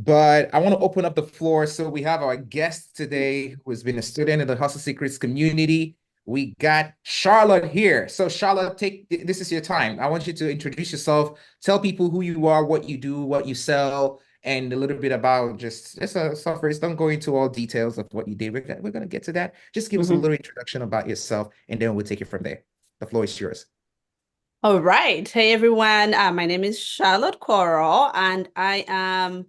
But I want to open up the floor. So we have our guest today who has been a student in the Hustle Secrets community. We got Charlotte here. So Charlotte, this is your time. I want you to introduce yourself, tell people who you are, what you do, what you sell, and a little bit about just a software. Don't go into all details of what you did. We're gonna get to that. Just give us a Mhm. little introduction about yourself, and then we'll take it from there. The floor is yours. All right. Hey, everyone. My name is Charlotte Coral, and I am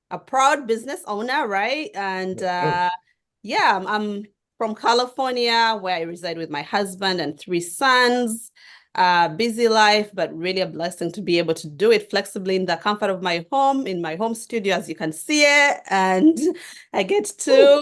a proud business owner, right? And Let's go. yeah, I'm from California, where I reside with my husband and three sons. Busy life, but really a blessing to be able to do it flexibly in the comfort of my home, in my home studio, as you can see it. And I get to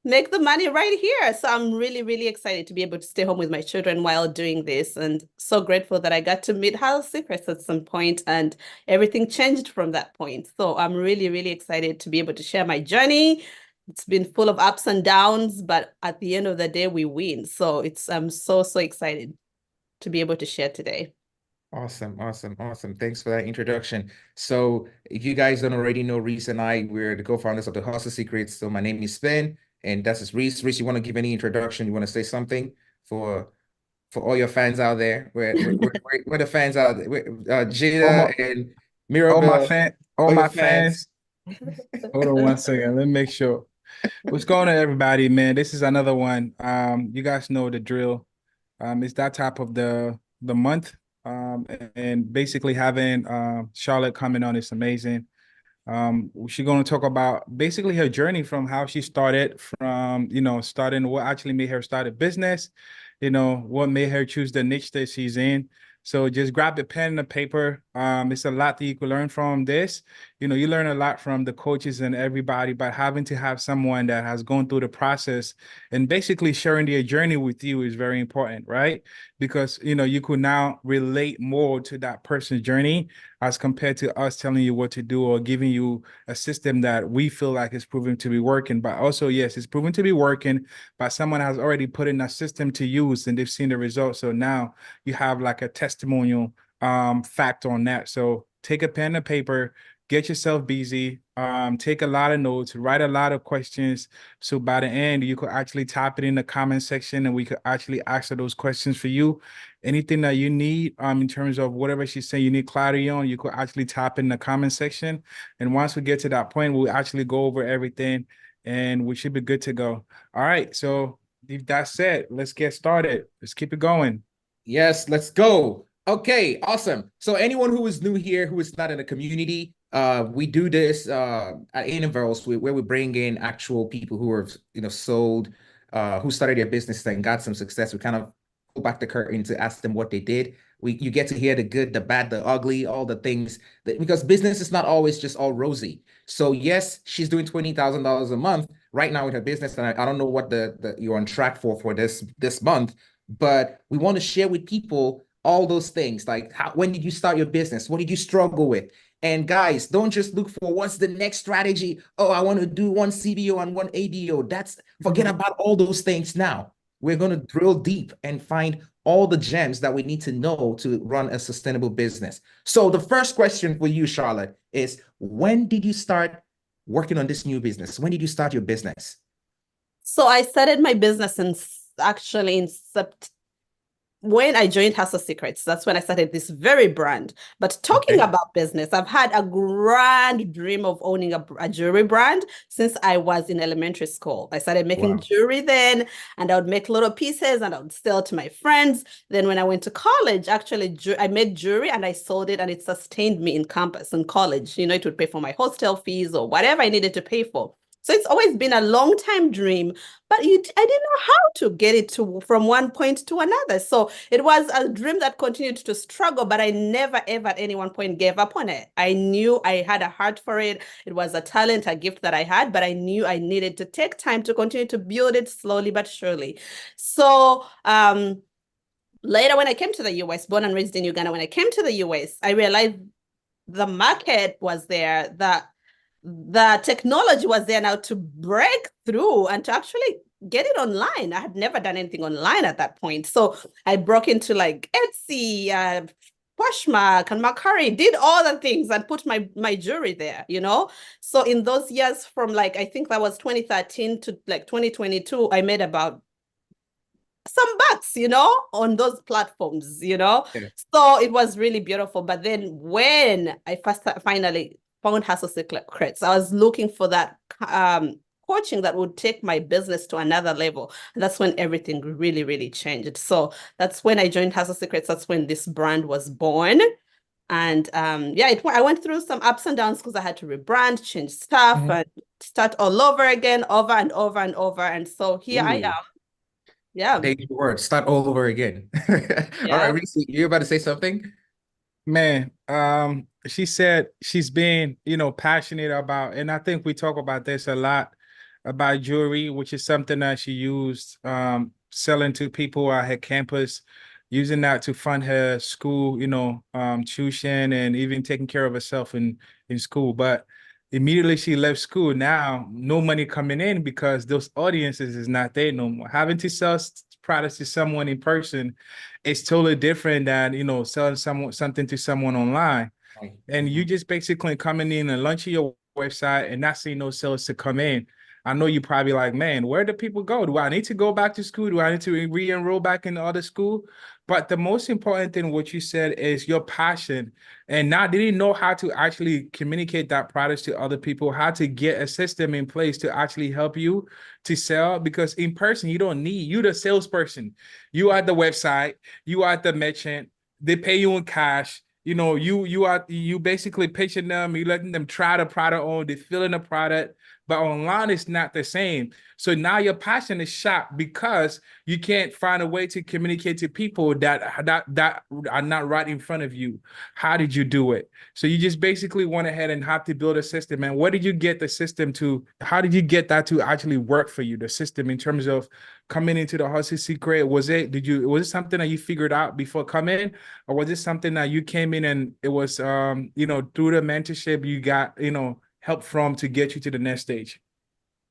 make the money right here. So I'm really, really excited to be able to stay home with my children while doing this. And so grateful that I got to meet House Secrets at some point and everything changed from that point. So I'm really, really excited to be able to share my journey. It's been full of ups and downs, but at the end of the day, we win. So I'm so, so excited to be able to share today. Awesome, awesome, awesome. Thanks for that introduction. So, if you guys don't already know, Reese and we're the co-founders of the Hustle Secrets. So, my name is Ben, and that's is Reese. Reese, you want to give any introduction? You want to say something for for all your fans out there? Where the fans out there? All my Jada and Mirabel, all all your my fans. fans. Hold on one second. Let me make sure. What's going on, everybody, man? This is another one. You guys know the drill. It's that type of the month. And basically having Charlotte coming on is amazing. She's going to talk about basically her journey from how she started from, starting what actually made her start a business, what made her choose the niche that she's in. So just grab the pen and the paper. It's a lot that you can learn from this. You learn a lot from the coaches and everybody, but having to have someone that has gone through the process and basically sharing their journey with you is very important, right? Because, you could now relate more to that person's journey as compared to us telling you what to do or giving you a system that we feel like is proven to be working. But also, yes, it's proven to be working, but someone has already put in a system to use and they've seen the results. So now you have like a testimonial fact on that. So take a pen and paper, get yourself busy, take a lot of notes, write a lot of questions. So by the end, you could actually type it in the comment section and we could actually answer those questions for you. Anything that you need in terms of whatever she's saying you need clarity on, you could actually type in the comment section. And once we get to that point, we'll actually go over everything and we should be good to go. All right. So if that's said, let's get started. Let's keep it going. Yes, let's go. Okay, awesome. So anyone who is new here, who is not in the community, we do this at Intervals where we bring in actual people who are, sold, who started their business and got some success. We kind of pull back the curtain to ask them what they did. You get to hear the good, the bad, the ugly, all the things because business is not always just all rosy. So yes, she's doing $20,000 a month right now with her business, and I don't know what the you're on track for this month, but we want to share with people all those things like when did you start your business, what did you struggle with, and guys, don't just look for what's the next strategy. Oh, I want to do one CBO and one ABO. That's forget about all those things now. We're going to drill deep and find all the gems that we need to know to run a sustainable business. So the first question for you, Charlotte, is when did you start working on this new business? When did you start your business? So I started my business actually in September. When I joined Hustle Secrets, that's when I started this very brand. But talking Okay. about business, I've had a grand dream of owning a jewelry brand since I was in elementary school. I started making Wow. jewelry then, and I would make little pieces and I would sell to my friends. Then when I went to college, actually, I made jewelry and I sold it, and it sustained me in campus and college. It would pay for my hostel fees or whatever I needed to pay for. So it's always been a long time dream, but I didn't know how to get it to from one point to another. So it was a dream that continued to struggle, but I never, ever at any one point gave up on it. I knew I had a heart for it. It was a talent, a gift that I had, but I knew I needed to take time to continue to build it slowly but surely. So later, when I came to the US, born and raised in Uganda, when I came to the US, I realized the market was there, the technology was there now to break through and to actually get it online. I had never done anything online at that point. So I broke into like Etsy, Poshmark and Macari, did all the things and put my jewelry there, you know? So in those years from like, I think that was 2013 to like 2022, I made about some bucks, you know, on those platforms, you know? Yeah. So it was really beautiful. But then when I first finally found Hustle Secrets, I was looking for that coaching that would take my business to another level. And that's when everything really, really changed. So that's when I joined Hustle Secrets. That's when this brand was born. And yeah, I went through some ups and downs because I had to rebrand, change stuff, and start all over again, over and over and over. And so here I am. Yeah. Dangerous word. Start all over again. All right, Yeah. Reese, you're about to say something? Man, she said she's been, passionate about, and I think we talk about this a lot about jewelry, which is something that she used selling to people at her campus, using that to fund her school, tuition and even taking care of herself in school. But immediately she left school, now no money coming in because those audiences is not there no more. Having to sell products to someone in person is totally different than selling something to someone online. And you just basically coming in and launching your website and not seeing no sales to come in. I know you probably like, man, where do people go? Do I need to go back to school? Do I need to re-enroll back in other school? But the most important thing, what you said, is your passion. And now they didn't know how to actually communicate that product to other people, how to get a system in place to actually help you to sell. Because in person, you don't need, you the salesperson. You are the website, you are the merchant, they pay you in cash. You basically pitching them, you letting them try the product on, they feeling the product, but online it's not the same. So now your passion is shot because you can't find a way to communicate to people that are not right in front of you. How did you do it? So you just basically went ahead and had to build a system. And where did you get the system to? How did you get that to actually work for you? The system in terms of coming into the Hustle Secret, was it something that you figured out before coming, or was it something that you came in and it was through the mentorship you got help from to get you to the next stage?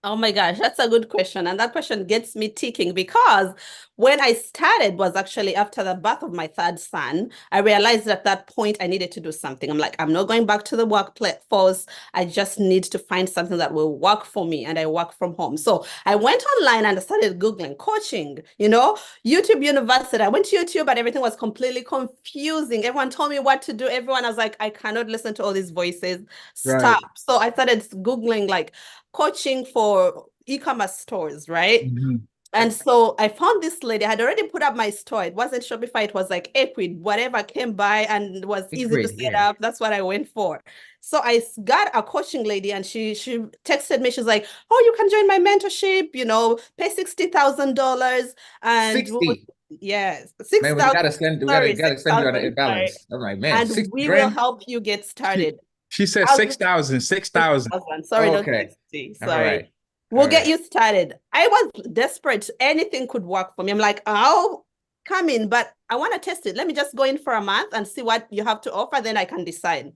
Oh my gosh, that's a good question. And that question gets me ticking because when I started was actually after the birth of my third son. I realized at that point I needed to do something. I'm like, I'm not going back to the workforce. I just need to find something that will work for me. And I work from home. So I went online and I started Googling coaching, YouTube University. I went to YouTube, but everything was completely confusing. Everyone told me what to do. Everyone, I was like, I cannot listen to all these voices. Right. Stop. So I started Googling like coaching for e-commerce stores, right? Mhm. And so I found this lady. I had already put up my store. It wasn't Shopify. It was like Equid, whatever came by and it was easy to set up. That's what I went for. So I got a coaching lady and she texted me. She's like, oh, you can join my mentorship, pay $60,000 and $60. yes, Man, 6,000. we Sorry, gotta send you on a 6,000. Sorry. balance. I'm like, man, And 60 we will grand. help you get She, started. she said 6,000, 6,000. 6,000. Sorry, not Okay. 60. All Sorry. right. We'll All get right. you started. I was desperate. Anything could work for me. I'm like, I'll come in, but I want to test it. Let me just go in for a month and see what you have to offer. Then I can decide.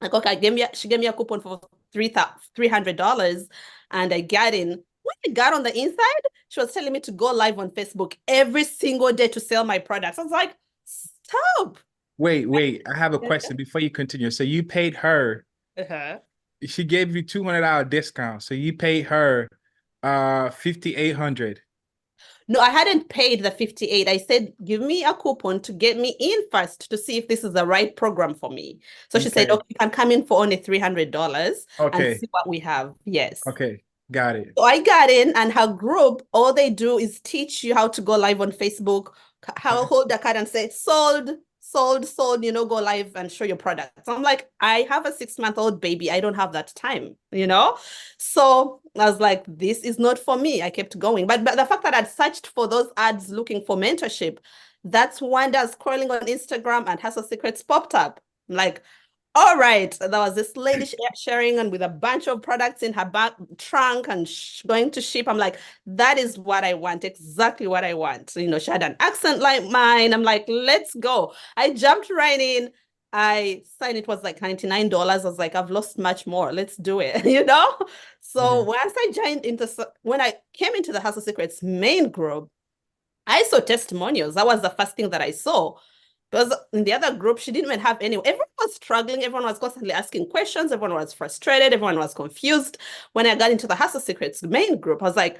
Like, okay, she gave me a coupon for $300 and I got in. When I got on the inside, she was telling me to go live on Facebook every single day to sell my products. I was like, stop. Wait. I have a question before you continue. So you paid her, Uh-huh. she gave you $200 discount. So you paid her 5,800. No, I hadn't paid the 58. I said, give me a coupon to get me in first to see if this is the right program for me. So she said, Okay. okay, you can come in for only $300 and Okay. see what we have. Yes. Okay. Got it. So I got in and her group, all they do is teach you how to go live on Facebook, how hold the card and say, sold, sold, go live and show your product. So I'm like, I have a 6-month-old baby. I don't have that time. So I was like, this is not for me. I kept going. But the fact that I'd searched for those ads looking for mentorship, that's wonder scrolling on Instagram and Hustle Secrets popped up. I'm like, all right, there was this lady sharing and with a bunch of products in her back trunk and going to ship. I'm like, that is what I want, exactly what I want. So, she had an accent like mine. I'm like, let's go. I jumped right in. I signed, it was like $99. I was like, I've lost much more. Let's do it, So once I when I came into the Hustle Secrets main group, I saw testimonials. That was the first thing that I saw. Because in the other group, she didn't even have any. Everyone was struggling. Everyone was constantly asking questions. Everyone was frustrated. Everyone was confused. When I got into the Hustle Secrets main group, I was like,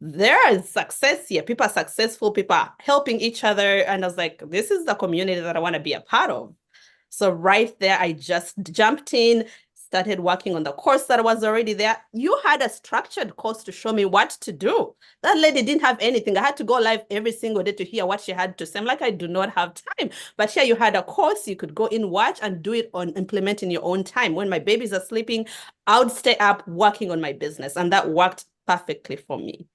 there is success here. People are successful. People are helping each other. And I was like, this is the community that I want to be a part of. So right there, I just jumped in, started working on the course that was already there. You had a structured course to show me what to do. That lady didn't have anything. I had to go live every single day to hear what she had to say. I'm like, I do not have time. But here you had a course, you could go in, watch, and do it on implement in your own time. When my babies are sleeping, I would stay up working on my business. And that worked perfectly for me.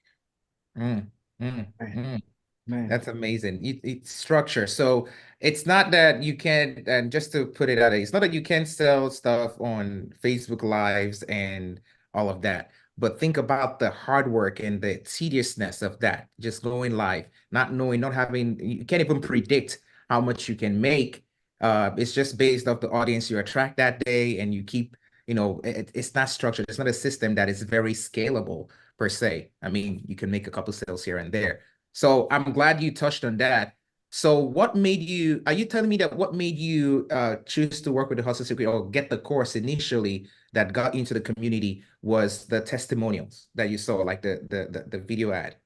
Mm, mm, mm. Man. That's amazing. It's structure. So it's not that you can't, and just to put it out there, it's not that you can sell stuff on Facebook Lives and all of that. But think about the hard work and the tediousness of that, just going live, not knowing, not having, you can't even predict how much you can make. It's just based off the audience you attract that day, and you keep, it's not structured. It's not a system that is very scalable per se. I mean, you can make a couple sales here and there. So I'm glad you touched on that. So what made you, are you telling me that what made you choose to work with the Hustle Secret or get the course initially that got into the community was the testimonials that you saw, like the video ad?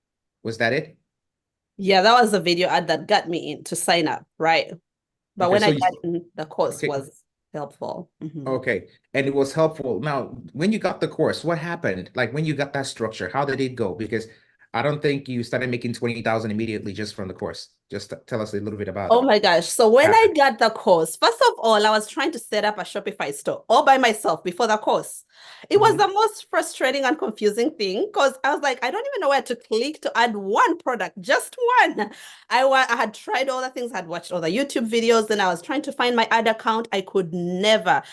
Was that it? Yeah, that was the video ad that got me in to sign up, right? But Okay, when so I you, got in, the course okay, was helpful. okay. And it was helpful. Now, when you got the course, what happened? Like when you got that structure, how did it go? Because I don't think you started making 20,000 immediately just from the course. Just tell us a little bit about Oh my gosh. So when I happened. got the course, first of all, I was trying to set up a Shopify store all by myself before the course. It was Mhm. the most frustrating and confusing thing because I was like, I don't even know where to click to add one product, just one. I had tried all the things, I had watched all the YouTube videos, and I was trying to find my ad account. I could never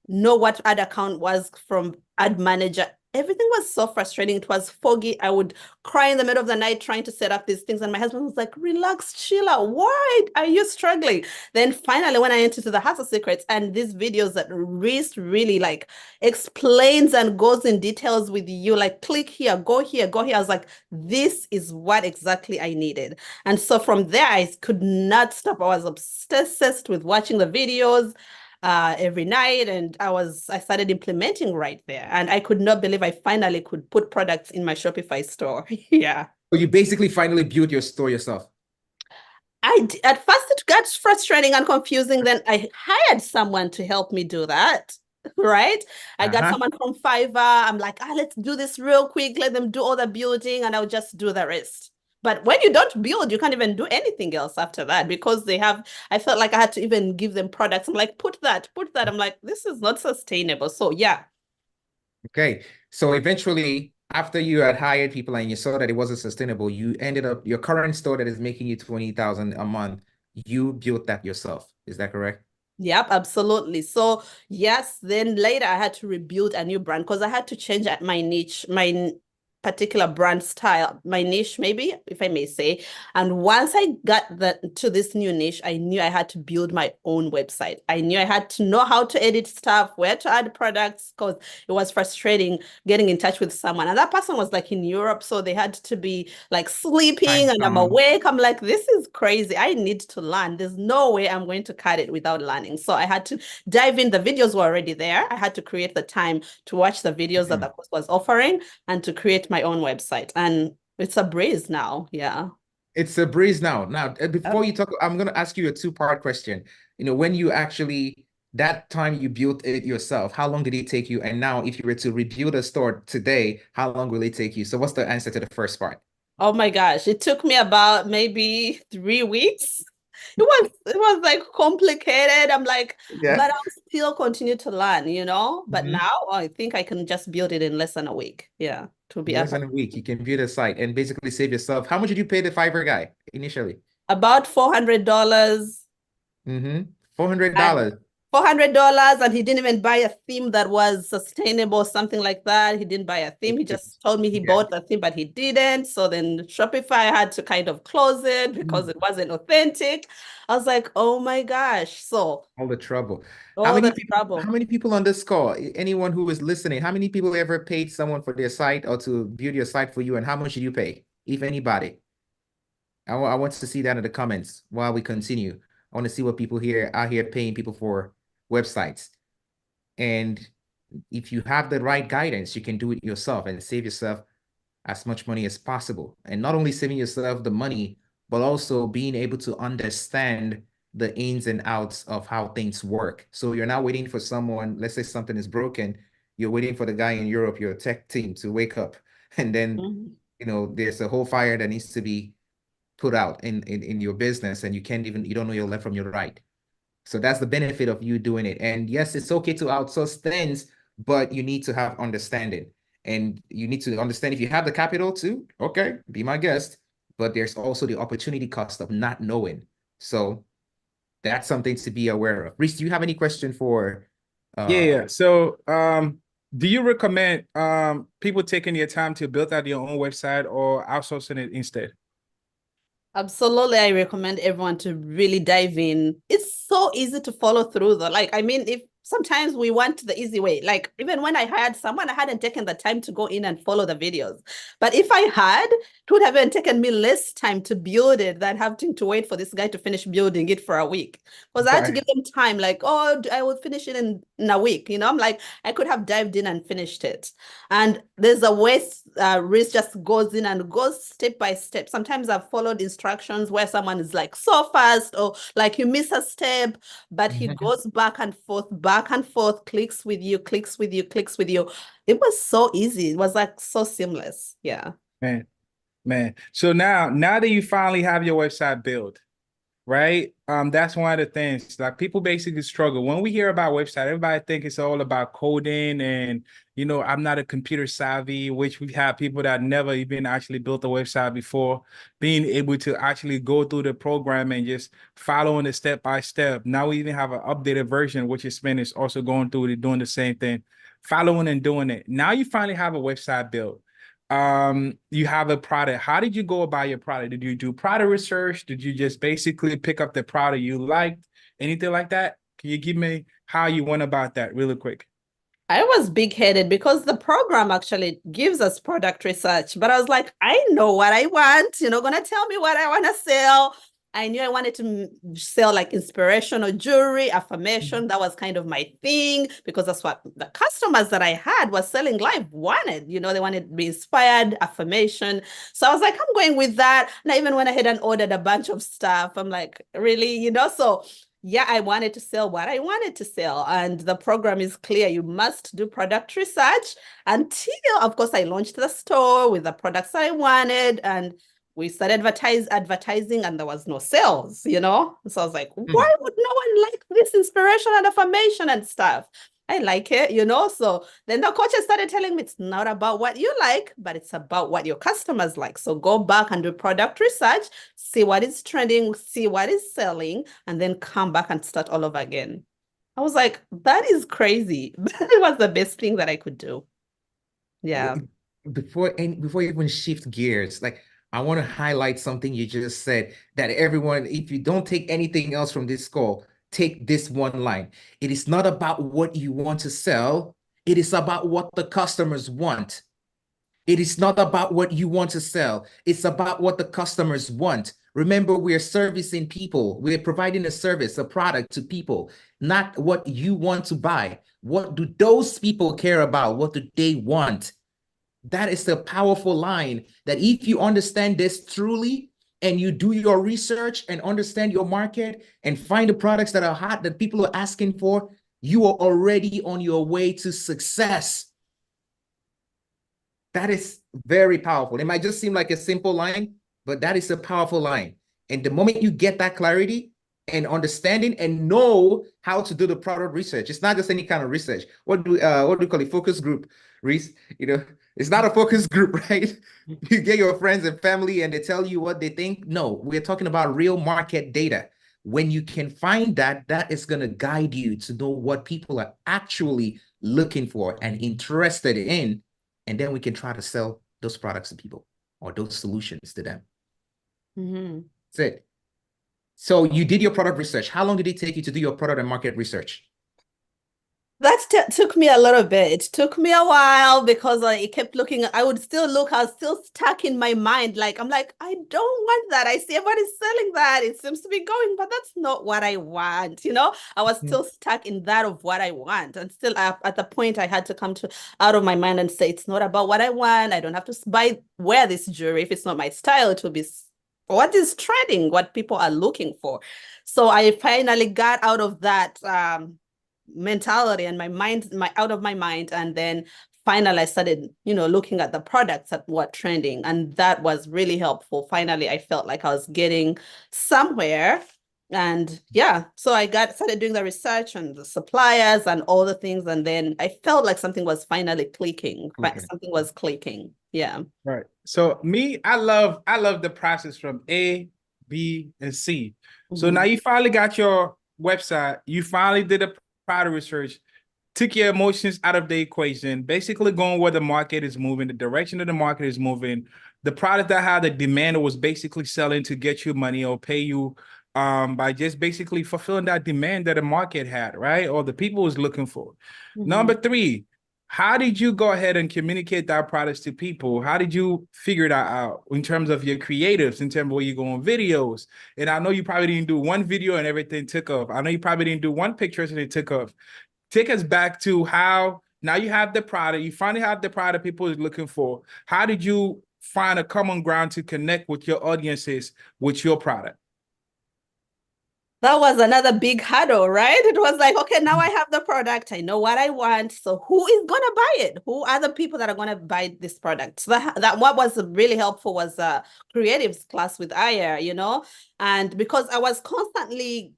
know what ad account was from ad manager. Everything was so frustrating. It was foggy. I would cry in the middle of the night trying to set up these things. And my husband was like, relax, chill out. Why are you struggling? Then finally, when I entered to the Hustle Secrets and these videos that Reese really like explains and goes in details with you, like click here, go here, go here. I was like, this is what exactly I needed. And so from there, I could not stop. I was obsessed with watching the videos every night, and I started implementing right there, and I could not believe I finally could put products in my Shopify store. Yeah. So you basically finally built your store yourself. At first it got frustrating and confusing. Then I hired someone to help me do that. Right? I got Uh-huh. someone from Fiverr. I'm like, let's do this real quick. Let them do all the building, and I'll just do the rest. But when you don't build, you can't even do anything else after that because I felt like I had to even give them products. I'm like, put that, put that. I'm like, this is not sustainable. So yeah. Okay. So eventually, after you had hired people and you saw that it wasn't sustainable, you ended up your current store that is making you 20,000 a month, you built that yourself. Is that correct? Yep, absolutely. So yes, then later I had to rebuild a new brand because I had to change my niche, particular brand style, my niche, maybe, if I may say. And once I got to this new niche, I knew I had to build my own website. I knew I had to know how to edit stuff, where to add products, because it was frustrating getting in touch with someone. And that person was like in Europe, so they had to be like sleeping Time and I'm zone. awake. I'm like, this is crazy. I need to learn. There's no way I'm going to cut it without learning. So I had to dive in. The videos were already there. I had to create the time to watch the videos that the course was offering and to create my own website. And it's a breeze now. Yeah. It's a breeze now. Now, Yep. before you talk, I'm going to ask you a two-part question. When you actually, that time you built it yourself, how long did it take you? And now, if you were to rebuild a store today, how long will it take you? So what's the answer to the first part? Oh my gosh. It took me about maybe 3 weeks. It was like complicated. I'm like, Yeah. but I'll still continue to learn. But Mhm. now I think I can just build it in less than a week. Yeah. To be Less up than a week, you can build a site and basically save yourself. How much did you pay the Fiverr guy initially? about $400. Mm-hmm. And $400. $400, and he didn't even buy a theme that was sustainable, something like that. He didn't buy a theme. He just told me he Yeah. bought the theme, but he didn't. So then Shopify had to kind of close it because it wasn't authentic. I was like, oh my gosh. So All the trouble. How all many the people, how trouble. many people on this call, anyone who is listening, how many people ever paid someone for their site or to build your site for you, and how much did you pay? If anybody. I want to see that in the comments while we continue. I want to see what people here out here paying people for websites. And if you have the right guidance, you can do it yourself and save yourself as much money as possible. And not only saving yourself the money, but also being able to understand the ins and outs of how things work. So you're not waiting for someone, let's say something is broken, you're waiting for the guy in Europe, your tech team, to wake up. And then, there's a whole fire that needs to be put out in your business, and you don't know your left from your right. So that's the benefit of you doing it. And yes, it's okay to outsource things, but you need to have understanding. And you need to understand, if you have the capital to, okay, be my guest. But there's also the opportunity cost of not knowing. So that's something to be aware of. Reese, do you have any question for Yeah. So do you recommend people taking their time to build out their own website or outsourcing it instead? Absolutely, I recommend everyone to really dive in. It's so easy to follow through though. Like, I mean, if sometimes we want the easy way, like even when I hired someone, I hadn't taken the time to go in and follow the videos. But if I had, it would have even taken me less time to build it than having to wait for this guy to finish building it for a week. Because I had to give them time, like, oh, I will finish it in a week. I'm like, I could have dived in and finished it. And there's a way Reese just goes in and goes step by step. Sometimes I've followed instructions where someone is like so fast, or like you miss a step, but he goes back and forth, clicks with you, clicks with you, clicks with you. It was so easy. It was like so seamless. Yeah. Man. So now that you finally have your website built, right? That's one of the things, like, people basically struggle when we hear about website. Everybody think it's all about coding, and I'm not a computer savvy, which we have people that never even actually built a website before, being able to actually go through the program and just following the step by step. Now we even have an updated version, which is Spanish, also going through it, doing the same thing, following and doing it. Now you finally have a website built. You have a product. How did you go about your product? Did you do product research? Did you just basically pick up the product you liked? Anything like that? Can you give me how you went about that really quick? I was big-headed because the program actually gives us product research, but I was like, I know what I want, gonna tell me what I want to sell. I knew I wanted to sell like inspirational jewelry, affirmation. That was kind of my thing, because that's what the customers that I had was selling live wanted. They wanted to be inspired, affirmation. So I was like, I'm going with that. And I even went ahead and ordered a bunch of stuff. I'm like, really, so yeah, I wanted to sell what I wanted to sell. And the program is clear. You must do product research until, of course, I launched the store with the products I wanted. And we started advertising, and there was no sales, So I was like, why would no one like this inspiration and affirmation and stuff? I like it, So then the coaches started telling me it's not about what you like, but it's about what your customers like. So go back and do product research, see what is trending, see what is selling, and then come back and start all over again. I was like, that is crazy. That was the best thing that I could do. Yeah. Before you even shift gears, like, I want to highlight something you just said, that everyone, if you don't take anything else from this call, take this one line. It is not about what you want to sell. It is about what the customers want. It is not about what you want to sell. It's about what the customers want. Remember, we're servicing people. We're providing a service, a product to people, not what you want to buy. What do those people care about? What do they want? That is a powerful line, that if you understand this truly and you do your research and understand your market and find the products that are hot, that people are asking for, you are already on your way to success. That is very powerful. It might just seem like a simple line, but that is a powerful line. And the moment you get that clarity and understanding and know how to do the product research, it's not just any kind of research. What do we call it? Focus group, Reese? It's not a focus group, right? You get your friends and family and they tell you what they think. No, we're talking about real market data. When you can find that, that is going to guide you to know what people are actually looking for and interested in. And then we can try to sell those products to people or those solutions to them. That's it. So you did your product research. How long did it take you to do your product and market research? That took me a little bit. It took me a while because I kept looking. I would still look. I was still stuck in my mind. Like, I'm like, I don't want that. I see everybody's selling that. It seems to be going, but that's not what I want. I was still stuck in that of what I want. And still at the point I had to come to out of my mind and say, it's not about what I want. I don't have to wear this jewelry. If it's not my style, it will be what is trending, what people are looking for. So I finally got out of that mentality and my out of my mind, and then finally I started looking at the products at what trending, and that was really helpful. Finally I felt like I was getting somewhere, and yeah, so I started doing the research and the suppliers and all the things, and then I felt like something was finally clicking. Okay. Something was clicking. Yeah. Right. So I love the process from A, B, and C. So now you finally got your website, you finally did a product research, took your emotions out of the equation, basically going where the market is moving, the direction of the market is moving. The product that had the demand was basically selling to get you money or pay you by just basically fulfilling that demand that the market had, right? Or the people was looking for. Number three, how did you go ahead and communicate that product to people? How did you figure that out in terms of your creatives, in terms of where you go on videos? And I know you probably didn't do one video and everything took off. I know you probably didn't do one picture and it took off. Take us back to how now you have the product, you finally have the product people are looking for. How did you find a common ground to connect with your audiences with your product? That was another big hurdle, right? It was like, okay, now I have the product. I know what I want. So who is going to buy it? Who are the people that are going to buy this product? So that what was really helpful was a creatives class with Aya, and because I was constantly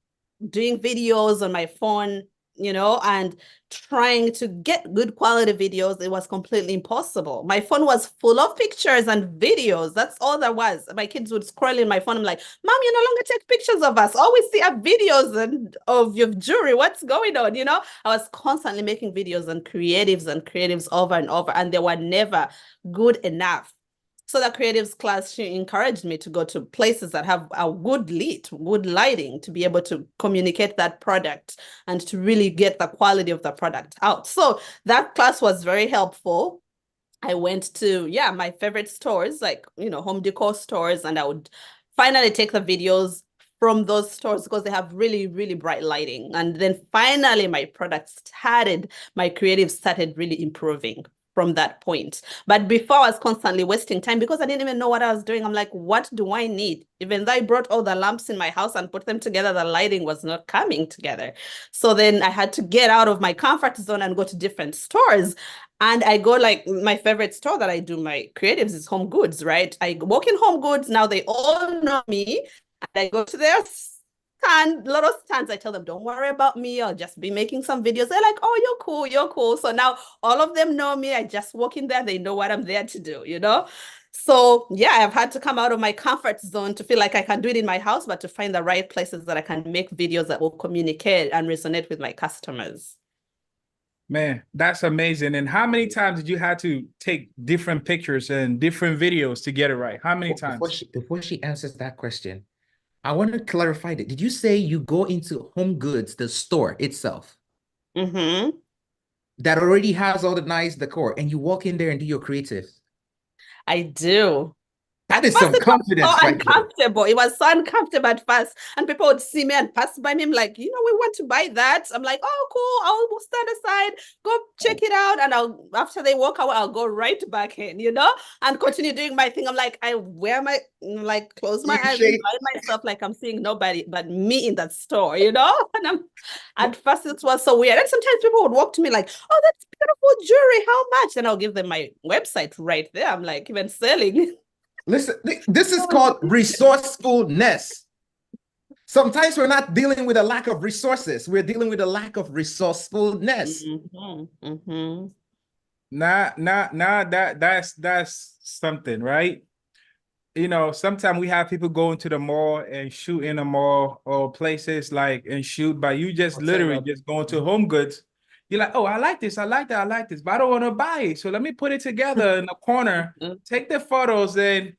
doing videos on my phone, and trying to get good quality videos, it was completely impossible. My phone was full of pictures and videos. That's all there was. My kids would scroll in my phone. I'm like, Mom, you no longer take pictures of us. All we see are videos of your jewelry. What's going on? I was constantly making videos and creatives over and over, and they were never good enough. So the creatives class, she encouraged me to go to places that have a good lighting, to be able to communicate that product and to really get the quality of the product out. So that class was very helpful. I went to, my favorite stores, like, home decor stores, and I would finally take the videos from those stores because they have really, really bright lighting. And then finally my creative started really improving from that point. But before, I was constantly wasting time because I didn't even know what I was doing. I'm like, what do I need? Even though I brought all the lamps in my house and put them together, the lighting was not coming together. So then I had to get out of my comfort zone and go to different stores. And I go, like, my favorite store that I do my creatives is Home Goods, right? I walk in Home Goods. Now they all know me. And I go to their little stands. I tell them, don't worry about me. I'll just be making some videos. They're like, oh, you're cool. You're cool. So now all of them know me. I just walk in there. They know what I'm there to do, So yeah, I've had to come out of my comfort zone to feel like I can do it in my house, but to find the right places that I can make videos that will communicate and resonate with my customers. Man, that's amazing. And how many times did you have to take different pictures and different videos to get it right? How many times? Before she answers that question, I want to clarify that. Did you say you go into Home Goods, the store itself, that already has all the nice decor, and you walk in there and do your creatives? I do. That is some confidence, so right uncomfortable. It was so uncomfortable at first. And people would see me and pass by me. I'm like, we want to buy that. I'm like, oh, cool. I'll stand aside, go check it out. And after they walk away, I'll go right back in, and continue doing my thing. I'm like, I wear close my eyes and find myself like I'm seeing nobody but me in that store, And at first it was so weird. And sometimes people would walk to me like, oh, that's beautiful jewelry. How much? And I'll give them my website right there. I'm like, even selling. Listen, this is called resourcefulness. Sometimes we're not dealing with a lack of resources. We're dealing with a lack of resourcefulness. That's something, right? Sometimes we have people go into the mall and shoot in the mall or places like and shoot, but you just literally just going to Home Goods. You're like, oh, I like this, I like that, I like this, but I don't want to buy it. So let me put it together in the corner, take the photos, and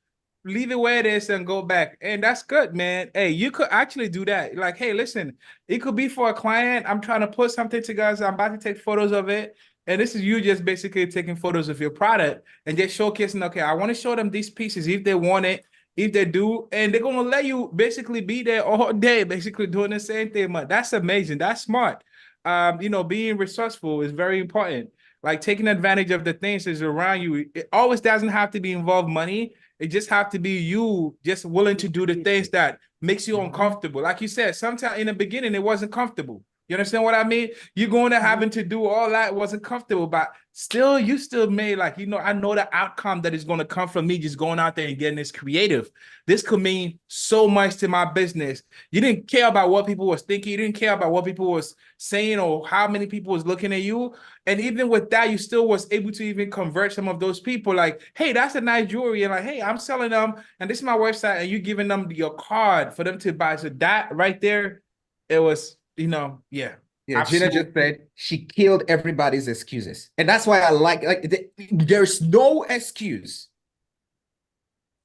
leave it where it is and go back. And that's good, man. Hey, you could actually do that. Like, hey, listen, it could be for a client. I'm trying to put something together. I'm about to take photos of it. And this is you just basically taking photos of your product and just showcasing, okay, I want to show them these pieces if they want it, if they do, and they're gonna let you basically be there all day, basically doing the same thing. But that's amazing. That's smart. Being resourceful is very important. Like taking advantage of the things that's around you. It always doesn't have to be involved money. It just have to be you just willing to do the things that makes you uncomfortable. Like you said, sometimes in the beginning it wasn't comfortable. You understand what I mean? You're going to having to do all that wasn't comfortable, but still, you still made like, I know the outcome that is going to come from me just going out there and getting this creative. This could mean so much to my business. You didn't care about what people was thinking. You didn't care about what people was saying or how many people was looking at you. And even with that, you still was able to even convert some of those people like, hey, that's a nice jewelry. And like, hey, I'm selling them and this is my website and you giving them your card for them to buy. So that right there, it was, yeah. Yeah, Gina just said she killed everybody's excuses. And that's why I there's no excuse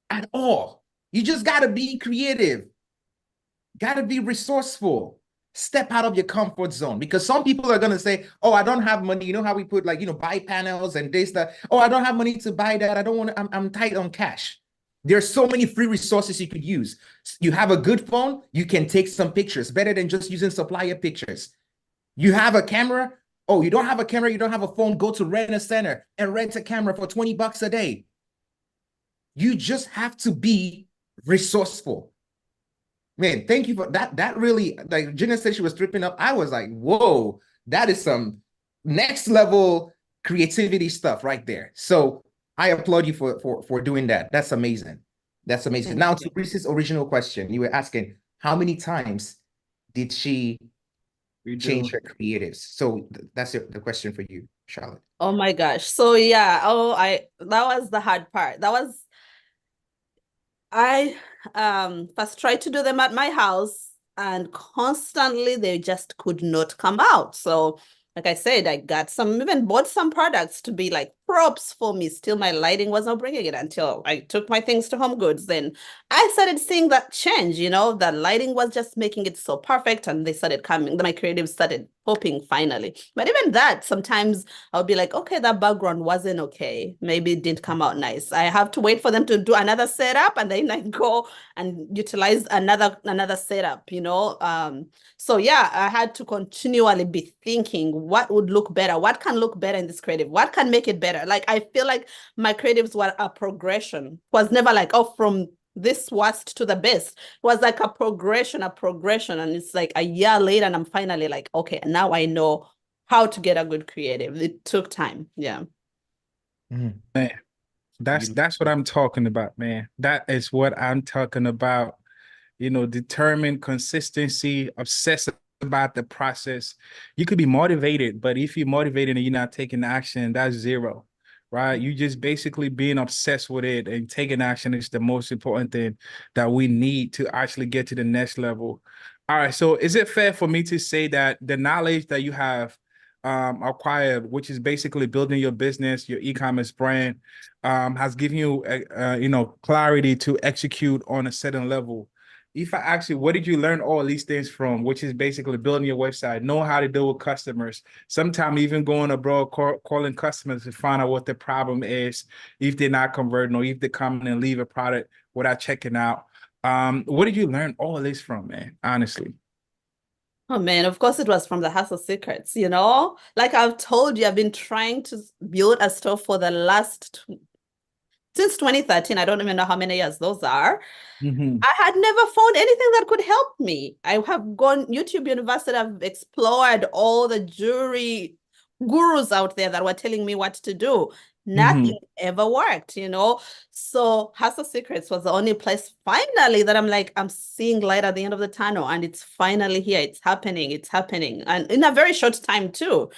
at all. You just got to be creative, got to be resourceful, step out of your comfort zone, because some people are going to say, oh, I don't have money. You know how we put buy panels and this, that. Oh, I don't have money to buy that. I don't want to, I'm tight on cash. There's so many free resources you could use. You have a good phone, you can take some pictures, better than just using supplier pictures. You have a camera. Oh, you don't have a camera. You don't have a phone. Go to Rent a Center and rent a camera for $20 a day. You just have to be resourceful. Man, thank you for that. That really, like Gina said, she was tripping up. I was like, whoa, that is some next level creativity stuff right there. So I applaud you for doing that. That's amazing. That's amazing. Now to Reese's original question, you were asking how many times did she change her creatives? So that's the question for you, Charlotte. Oh my gosh. So yeah, that was the hard part. I first tried to do them at my house and constantly they just could not come out. So like I said, I even bought some products to be like props for me. Still, my lighting was not bringing it until I took my things to Home Goods. Then I started seeing that change, that lighting was just making it so perfect. And they started coming, my creatives started popping finally. But even that, sometimes I'll be like, okay, that background wasn't okay. Maybe it didn't come out nice. I have to wait for them to do another setup and then I go and utilize another setup, So yeah, I had to continually be thinking what would look better, what can look better in this creative, what can make it better. Like I feel like my creatives were a progression. It was never like, oh, from this worst to the best. It was like a progression. And it's like a year later and I'm finally like, okay, now I know how to get a good creative. It took time. Yeah. Man, that's what I'm talking about, man. That is what I'm talking about. Determined consistency, obsessive about the process. You could be motivated, but if you're motivated and you're not taking action, that's zero, right? You just basically being obsessed with it and taking action is the most important thing that we need to actually get to the next level. All right, so is it fair for me to say that the knowledge that you have acquired, which is basically building your business, your e-commerce brand, has given you, clarity to execute on a certain level? If I ask you, what did you learn all these things from, which is basically building your website, know how to deal with customers, sometimes even going abroad, calling customers to find out what the problem is, if they're not converting or if they come in and leave a product without checking out. What did you learn all this from, man? Honestly. Oh man, of course it was from the Hustle Secrets, Like I've told you, I've been trying to build a store for the since 2013. I don't even know how many years those are. I had never found anything that could help me. I have gone YouTube University, I've explored all the jewelry gurus out there that were telling me what to do. Nothing ever worked, So Hustle Secrets was the only place finally that I'm like, I'm seeing light at the end of the tunnel and it's finally here. It's happening. And in a very short time too,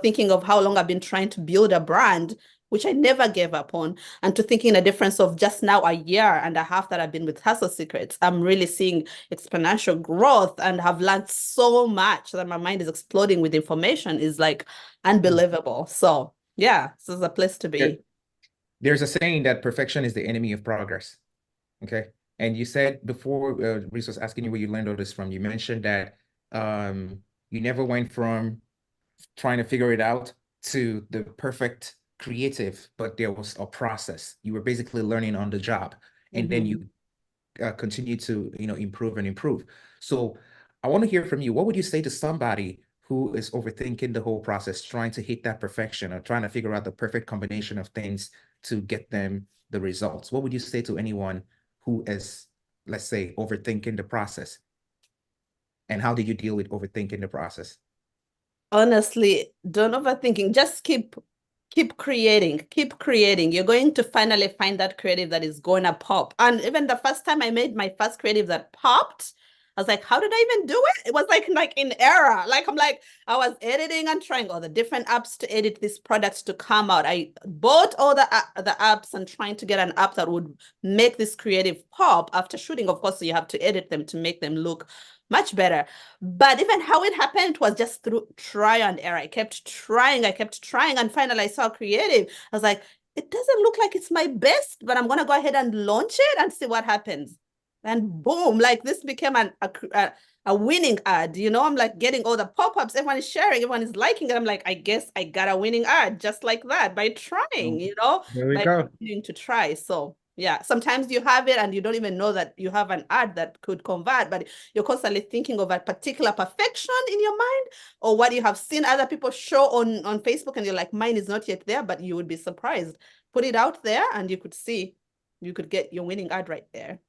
thinking of how long I've been trying to build a brand, which I never gave up on, and to thinking a difference of just now a year and a half that I've been with Hustle Secrets, I'm really seeing exponential growth and have learned so much that my mind is exploding with information is like unbelievable. So yeah, this is a place to be. There's a saying that perfection is the enemy of progress. Okay. And you said before, Reese was asking you where you learned all this from. You mentioned that you never went from trying to figure it out to the perfect creative, but there was a process. You were basically learning on the job, and then you continue to, improve and improve. So I want to hear from you. What would you say to somebody who is overthinking the whole process, trying to hit that perfection or trying to figure out the perfect combination of things to get them the results? What would you say to anyone who is, let's say, overthinking the process? And how did you deal with overthinking the process? Honestly, don't overthinking. Just keep creating. You're going to finally find that creative that is going to pop. And even the first time I made my first creative that popped, I was like, how did I even do it? It was like in error. Like I was editing and trying all the different apps to edit these products to come out. I bought all the apps and trying to get an app that would make this creative pop after shooting. Of course, so you have to edit them to make them look much better. But even how it happened was just through try and error. I kept trying, and finally I saw creative. I was like, it doesn't look like it's my best, but I'm gonna go ahead and launch it and see what happens. And boom, like this became a winning ad. I'm like getting all the pop-ups, everyone is sharing, everyone is liking it. I'm like, I guess I got a winning ad just like that by trying, There we by go. continuing to try. So yeah, sometimes you have it and you don't even know that you have an ad that could convert, but you're constantly thinking of a particular perfection in your mind or what you have seen other people show on Facebook, and you're like, mine is not yet there, but you would be surprised. Put it out there and you could get your winning ad right there.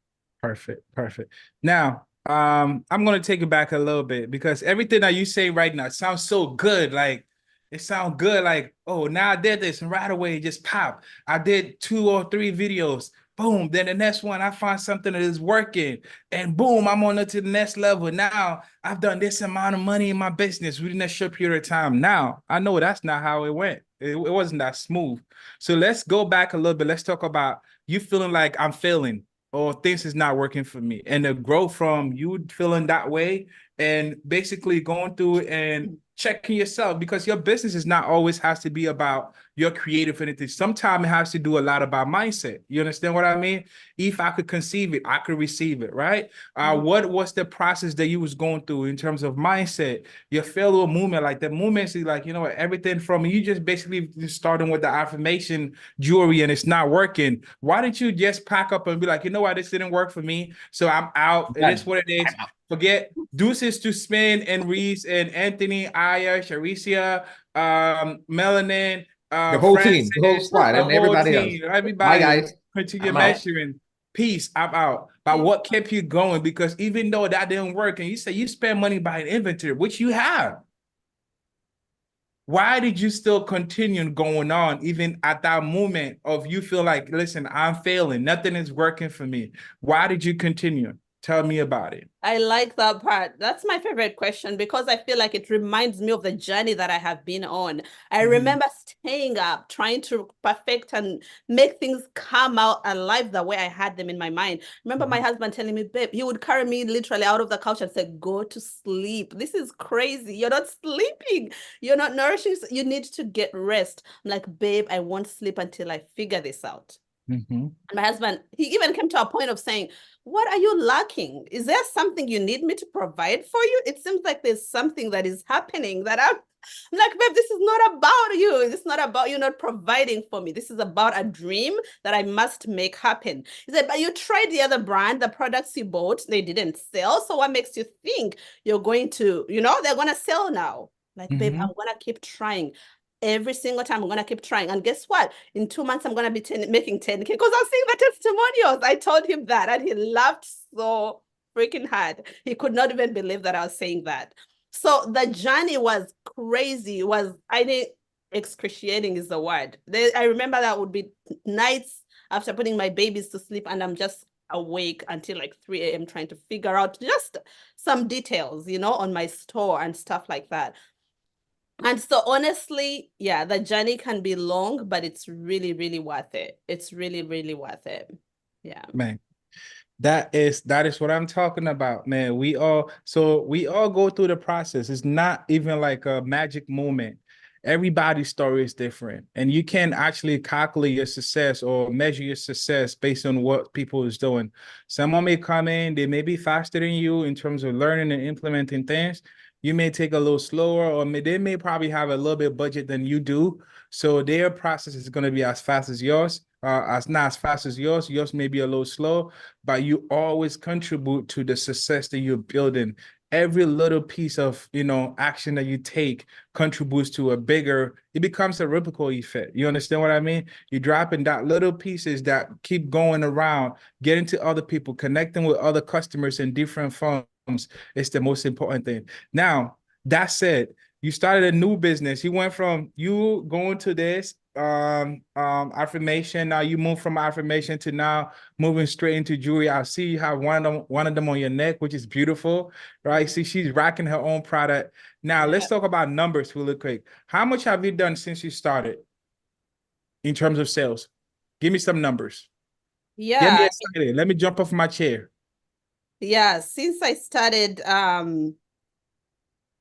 Perfect. Now, I'm gonna take it back a little bit because everything that you say right now sounds so good. Like it sounds good. Like, oh, now I did this, and right away it just pop. I did 2 or 3 videos. Boom. Then the next one, I find something that is working, and boom, I'm on to the next level. Now I've done this amount of money in my business within a short period of time. Now I know that's not how it went. It wasn't that smooth. So let's go back a little bit. Let's talk about you feeling like I'm failing or things is not working for me, and the growth from you feeling that way and basically going through and checking yourself, because your business is not always has to be about your creative anything. Sometimes it has to do a lot about mindset. You understand what I mean? If I could conceive it, I could receive it, right? What was the process that you was going through in terms of mindset, your failure movement? Like the movements is like, everything from you just basically starting with the affirmation jewelry and it's not working. Why didn't you just pack up and be like, you know what, this didn't work for me, so I'm out. It is what it is. Forget deuces to Spin and Reese and Anthony, Aya, Sharicia, Melanin, The whole Francis, team, the whole squad, the and whole everybody else. team, Bye, everybody. guys. Continue I'm out. measuring. Peace, I'm out. But what kept you going? Because even though that didn't work, and you say you spend money buying inventory, which you have, why did you still continue going on even at that moment of you feel like, listen, I'm failing, nothing is working for me? Why did you continue? Tell me about it. I like that part. That's my favorite question because I feel like it reminds me of the journey that I have been on. I remember staying up, trying to perfect and make things come out alive the way I had them in my mind. Remember my husband telling me, babe, he would carry me literally out of the couch and say, go to sleep. This is crazy. You're not sleeping. You're not nourishing. You need to get rest. I'm like, babe, I won't sleep until I figure this out. And my husband, he even came to a point of saying, what are you lacking? Is there something you need me to provide for you? It seems like there's something that is happening that I'm like, babe, this is not about you. It's not about you not providing for me. This is about a dream that I must make happen. He said, but you tried the other brand, the products you bought, they didn't sell. So what makes you think you're going to, they're going to sell now? Like, babe, I'm going to keep trying. Every single time I'm going to keep trying. And guess what? In 2 months, I'm going to be making 10K because I'm seeing the testimonials. I told him that and he laughed so freaking hard. He could not even believe that I was saying that. So the journey was crazy. I think excruciating is the word. I remember that would be nights after putting my babies to sleep and I'm just awake until like 3 a.m. trying to figure out just some details, on my store and stuff like that. And so honestly, yeah, the journey can be long, but it's really, really worth it. It's really, really worth it. Yeah. Man, that is what I'm talking about, man. We all go through the process. It's not even like a magic moment. Everybody's story is different, and you can actually calculate your success or measure your success based on what people is doing. Someone may come in, they may be faster than you in terms of learning and implementing things. You may take a little slower, or they may probably have a little bit budget than you do. So their process is going to be as fast as yours, as not as fast as yours. Yours may be a little slow, but you always contribute to the success that you're building. Every little piece of, action that you take contributes to a bigger, it becomes a ripple effect. You understand what I mean? You're dropping that little pieces that keep going around, getting to other people, connecting with other customers in different forms. It's the most important thing. Now, that said, you started a new business. You went from you going to this affirmation. Now you move from affirmation to now moving straight into jewelry. I see you have one of them on your neck, which is beautiful, right? See, she's rocking her own product. Now let's talk about numbers really quick. How much have you done since you started in terms of sales? Give me some numbers. Yeah. Get me excited. Let me jump off my chair. Yeah, since I started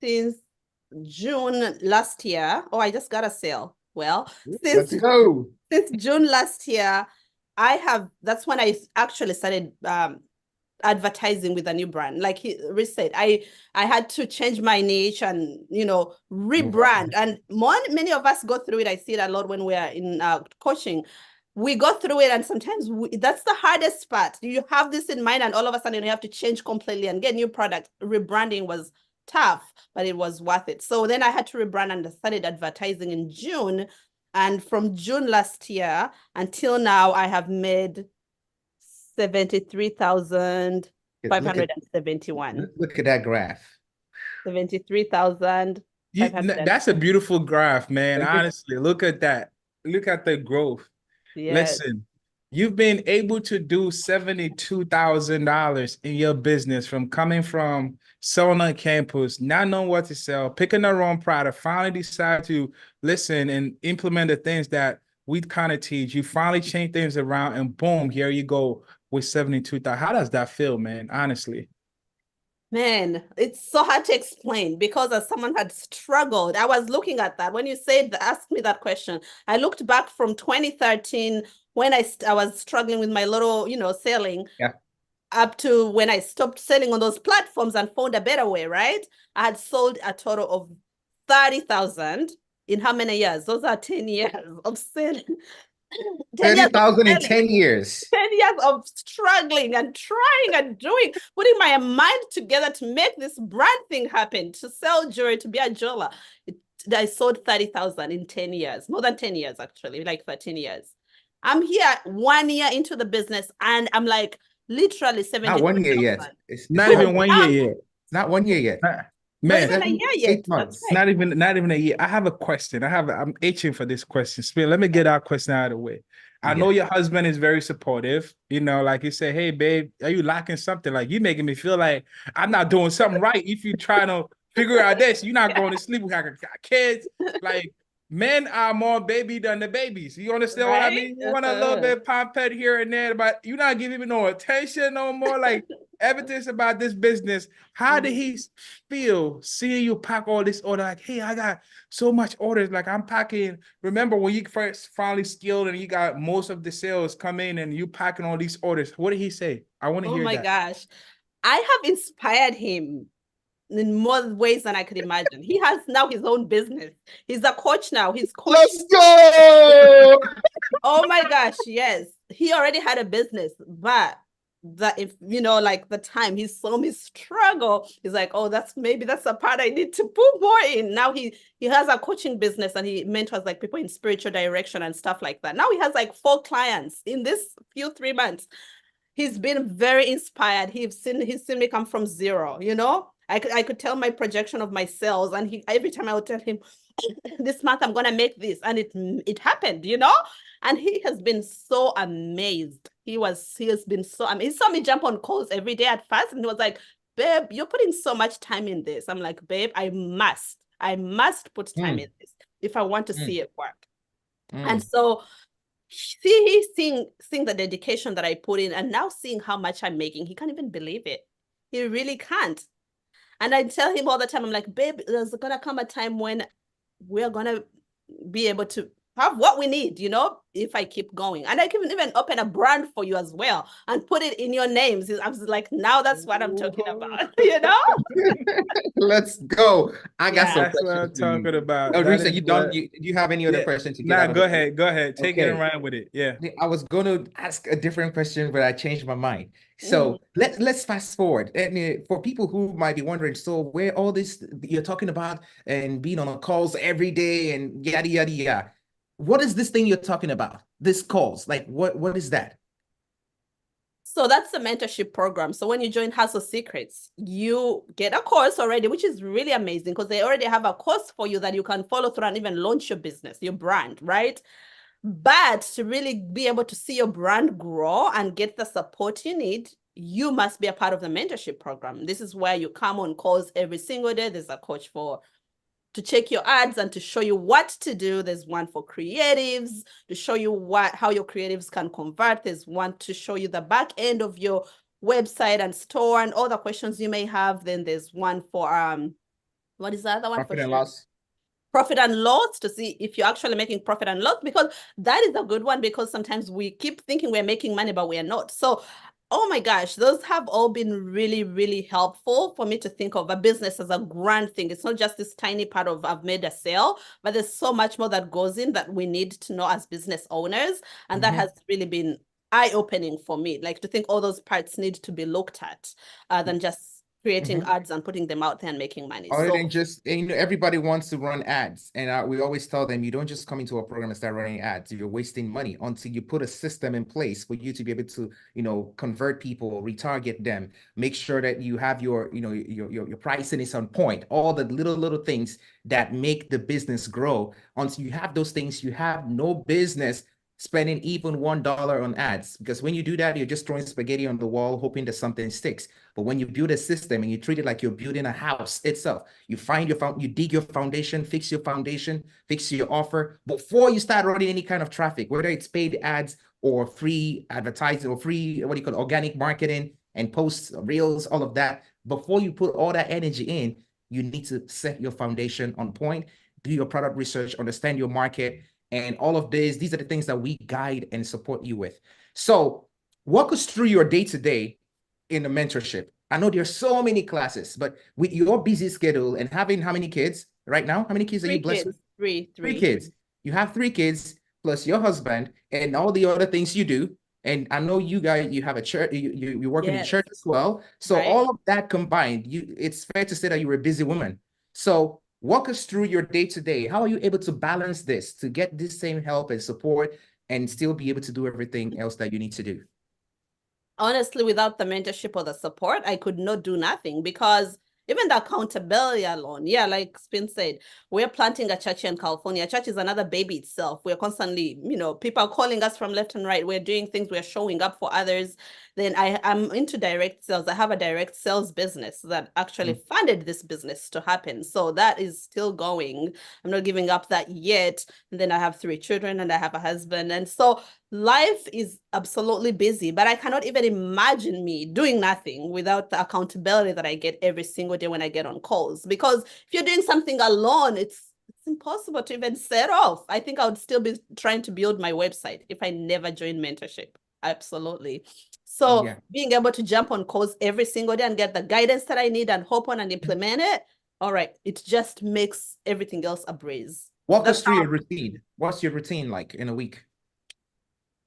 since June last year. Oh, I just got a sale. Well, Let's go. Since June last year, that's when I actually started advertising with a new brand. Like Rich said, I had to change my niche and rebrand. And many of us go through it. I see it a lot when we are in coaching. We go through it, and sometimes that's the hardest part. You have this in mind, and all of a sudden you have to change completely and get new product. Rebranding was tough, but it was worth it. So then I had to rebrand and started advertising in June. And from June last year until now, I have made 73,571. Look at that graph. 73,000. That's a beautiful graph, man. Honestly, look at that. Look at the growth. Yes. Listen, you've been able to do $72,000 in your business from coming from selling on campus, not knowing what to sell, picking the wrong product, finally decide to listen and implement the things that we kind of teach. You finally change things around, and boom, here you go with 72,000. How does that feel, man? Honestly. Man, it's so hard to explain because as someone had struggled, I was looking at that. When you asked me that question, I looked back from 2013 when I was struggling with my little, selling, up to when I stopped selling on those platforms and found a better way, right? I had sold a total of 30,000 in how many years? Those are 10 years of selling. 30,000 in 10 years. 10 years of struggling and trying and putting my mind together to make this brand thing happen, to sell jewelry, to be a jeweler. I sold 30,000 in 10 years, more than 10 years, actually, like 13 years. I'm here 1 year into the business, and I'm like literally 70. Not 1 year yet. It's not even 1 year yet. Not 1 year yet. Man, not even a year yet. 8 months. Right. Not even a year. I have a question. I'm itching for this question. Spin, let me get our question out of the way. I know your husband is very supportive. Like you say, hey, babe, are you lacking something? Like, you making me feel like I'm not doing something right. If you try to figure out this, you're not going to sleep. We got kids. Like, men are more baby than the babies. You understand what I mean? You want a little bit of pop pet here and there, but you're not giving me no attention no more. Like, everything's about this business. How did he feel seeing you pack all this order? Like, hey, I got so much orders. Like, I'm packing. Remember when you first finally skilled and you got most of the sales come in and you packing all these orders? What did he say? I want to hear that. Oh my gosh. I have inspired him in more ways than I could imagine. He has now his own business. He's a coach now. He's coaching. Let's go. Oh my gosh, yes. He already had a business, but like the time he saw me struggle, he's like, oh, that's the part I need to put more in. Now he has a coaching business and he mentors like people in spiritual direction and stuff like that. Now he has like 4 clients in this 3 months. He's been very inspired. He's seen me come from zero, I could tell my projection of my sales, and every time I would tell him, this month I'm gonna make this, and it happened, and he has been so amazed. He has been so amazed. He saw me jump on calls every day at first, and he was like, babe, you're putting so much time in this. I'm like, babe, I must put time in this if I want to see it work. And so he's seeing the dedication that I put in, and now seeing how much I'm making, he can't even believe it. He really can't. And I tell him all the time, I'm like, babe, there's gonna come a time when we're going to be able to have what we need, you know, if I keep going. And I can even open a brand for you as well and put it in your names. I was like, now that's what I'm talking about, you know? Let's go. I got some That's what I'm questions for you. talking about. Oh, That Risa, is you done? what. Do you have any other Yeah. questions to get Nah, out of the way? go ahead. Take it and Okay. run with it. Yeah. I was going to ask a different question, but I changed my mind. So let's fast forward. And for people who might be wondering, so where all this you're talking about and being on calls every day and yada yada yada, what is this thing you're talking about? This calls, like what is that? So that's the mentorship program. So when you join Hustle Secrets, you get a course already, which is really amazing because they already have a course for you that you can follow through and even launch your business, your brand, right? But to really be able to see your brand grow and get the support you need, you must be a part of the mentorship program. This is where you come on calls every single day. There's a coach to check your ads and to show you what to do. There's one for creatives to show you how your creatives can convert. There's one to show you the back end of your website and store and all the questions you may have. Then there's one for what is the other one? Profit for and loss. Profit and loss, to see if you're actually making profit and loss, because that is a good one, because sometimes we keep thinking we're making money, but we are not. So, oh my gosh, those have all been really, really helpful for me to think of a business as a grand thing. It's not just this tiny part of I've made a sale, but there's so much more that goes in that we need to know as business owners. And that has really been eye-opening for me, like to think all those parts need to be looked at than just creating ads and putting them out there and making money. Other than just, you know, everybody wants to run ads. And we always tell them, you don't just come into a program and start running ads. You're wasting money until you put a system in place for you to be able to, you know, convert people, retarget them, make sure that you have your, you know, your pricing is on point, all the little things that make the business grow. Until you have those things, you have no business spending even $1 on ads, because when you do that, you're just throwing spaghetti on the wall, hoping that something sticks. But when you build a system and you treat it like you're building a house itself, you find you dig your foundation, fix your foundation, fix your offer before you start running any kind of traffic, whether it's paid ads or free advertising or free, what do you call it, organic marketing and posts, reels, all of that. Before you put all that energy in, you need to set your foundation on point, do your product research, understand your market, and all of these are the things that we guide and support you with. So walk us through your day-to-day in the mentorship. I know there's so many classes, but with your busy schedule and having how many kids right now? How many kids are you blessed with? Three kids. You have 3 kids plus your husband and all the other things you do. And I know you guys, you have a church, you work in the church as well. So all of that combined, it's fair to say that you're a busy woman. So walk us through your day-to-day. How are you able to balance this to get this same help and support and still be able to do everything else that you need to do? Honestly, without the mentorship or the support, I could not do nothing, because even the accountability alone, yeah, like Spin said, we're planting a church in California. Church is another baby itself. We're constantly, you know, people are calling us from left and right. We're doing things, we're showing up for others. Then I'm into direct sales. I have a direct sales business that actually funded this business to happen. So that is still going. I'm not giving up that yet. And then I have 3 children and I have a husband. And so life is absolutely busy, but I cannot even imagine me doing nothing without the accountability that I get every single day when I get on calls. Because if you're doing something alone, it's impossible to even set off. I think I would still be trying to build my website if I never joined mentorship. Absolutely. So being able to jump on calls every single day and get the guidance that I need and hop on and implement it, all right, it just makes everything else a breeze. Walk us through your routine. What's your routine like in a week?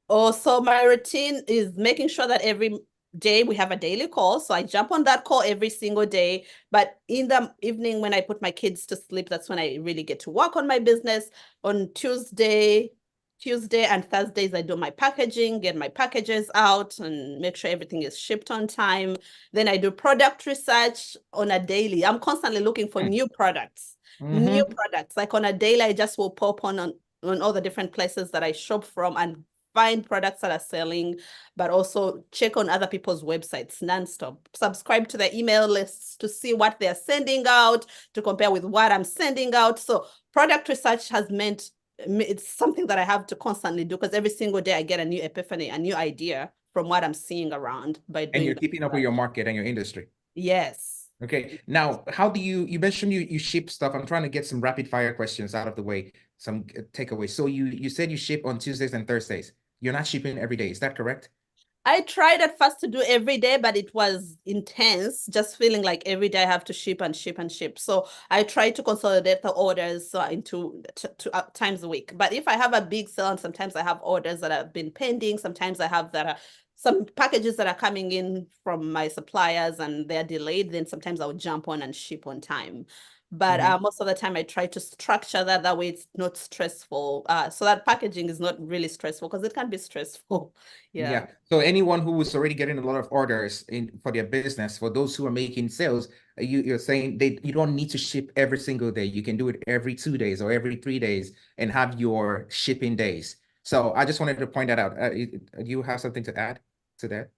Oh, so my routine is making sure that every day we have a daily call. So I jump on that call every single day. But in the evening, when I put my kids to sleep, that's when I really get to work on my business. On Tuesday and Thursdays, I do my packaging, get my packages out and make sure everything is shipped on time. Then I do product research on a daily. I'm constantly looking for new products, Like on a daily, I just will pop on all the different places that I shop from and find products that are selling, but also check on other people's websites nonstop. Subscribe to the email lists to see what they're sending out, to compare with what I'm sending out. So product research has meant it's something that I have to constantly do, because every single day I get a new epiphany, a new idea from what I'm seeing around. And you're keeping up with your market and your industry. Yes. Okay. Now, how do you mentioned you ship stuff. I'm trying to get some rapid fire questions out of the way, some takeaways. So you said you ship on Tuesdays and Thursdays. You're not shipping every day. Is that correct? I tried at first to do every day, but it was intense, just feeling like every day I have to ship and ship and ship. So I try to consolidate the orders into times a week. But if I have a big sale, and sometimes I have orders that have been pending, sometimes I have that are some packages that are coming in from my suppliers and they're delayed, then sometimes I'll jump on and ship on time. But Mhm. most of the time I try to structure that way it's not stressful. So that packaging is not really stressful because it can be stressful. Yeah. Yeah. So anyone who is already getting a lot of orders in for their business, for those who are making sales, you're saying you don't need to ship every single day. You can do it every 2 days or every 3 days and have your shipping days. So I just wanted to point that out. Do you have something to add to that?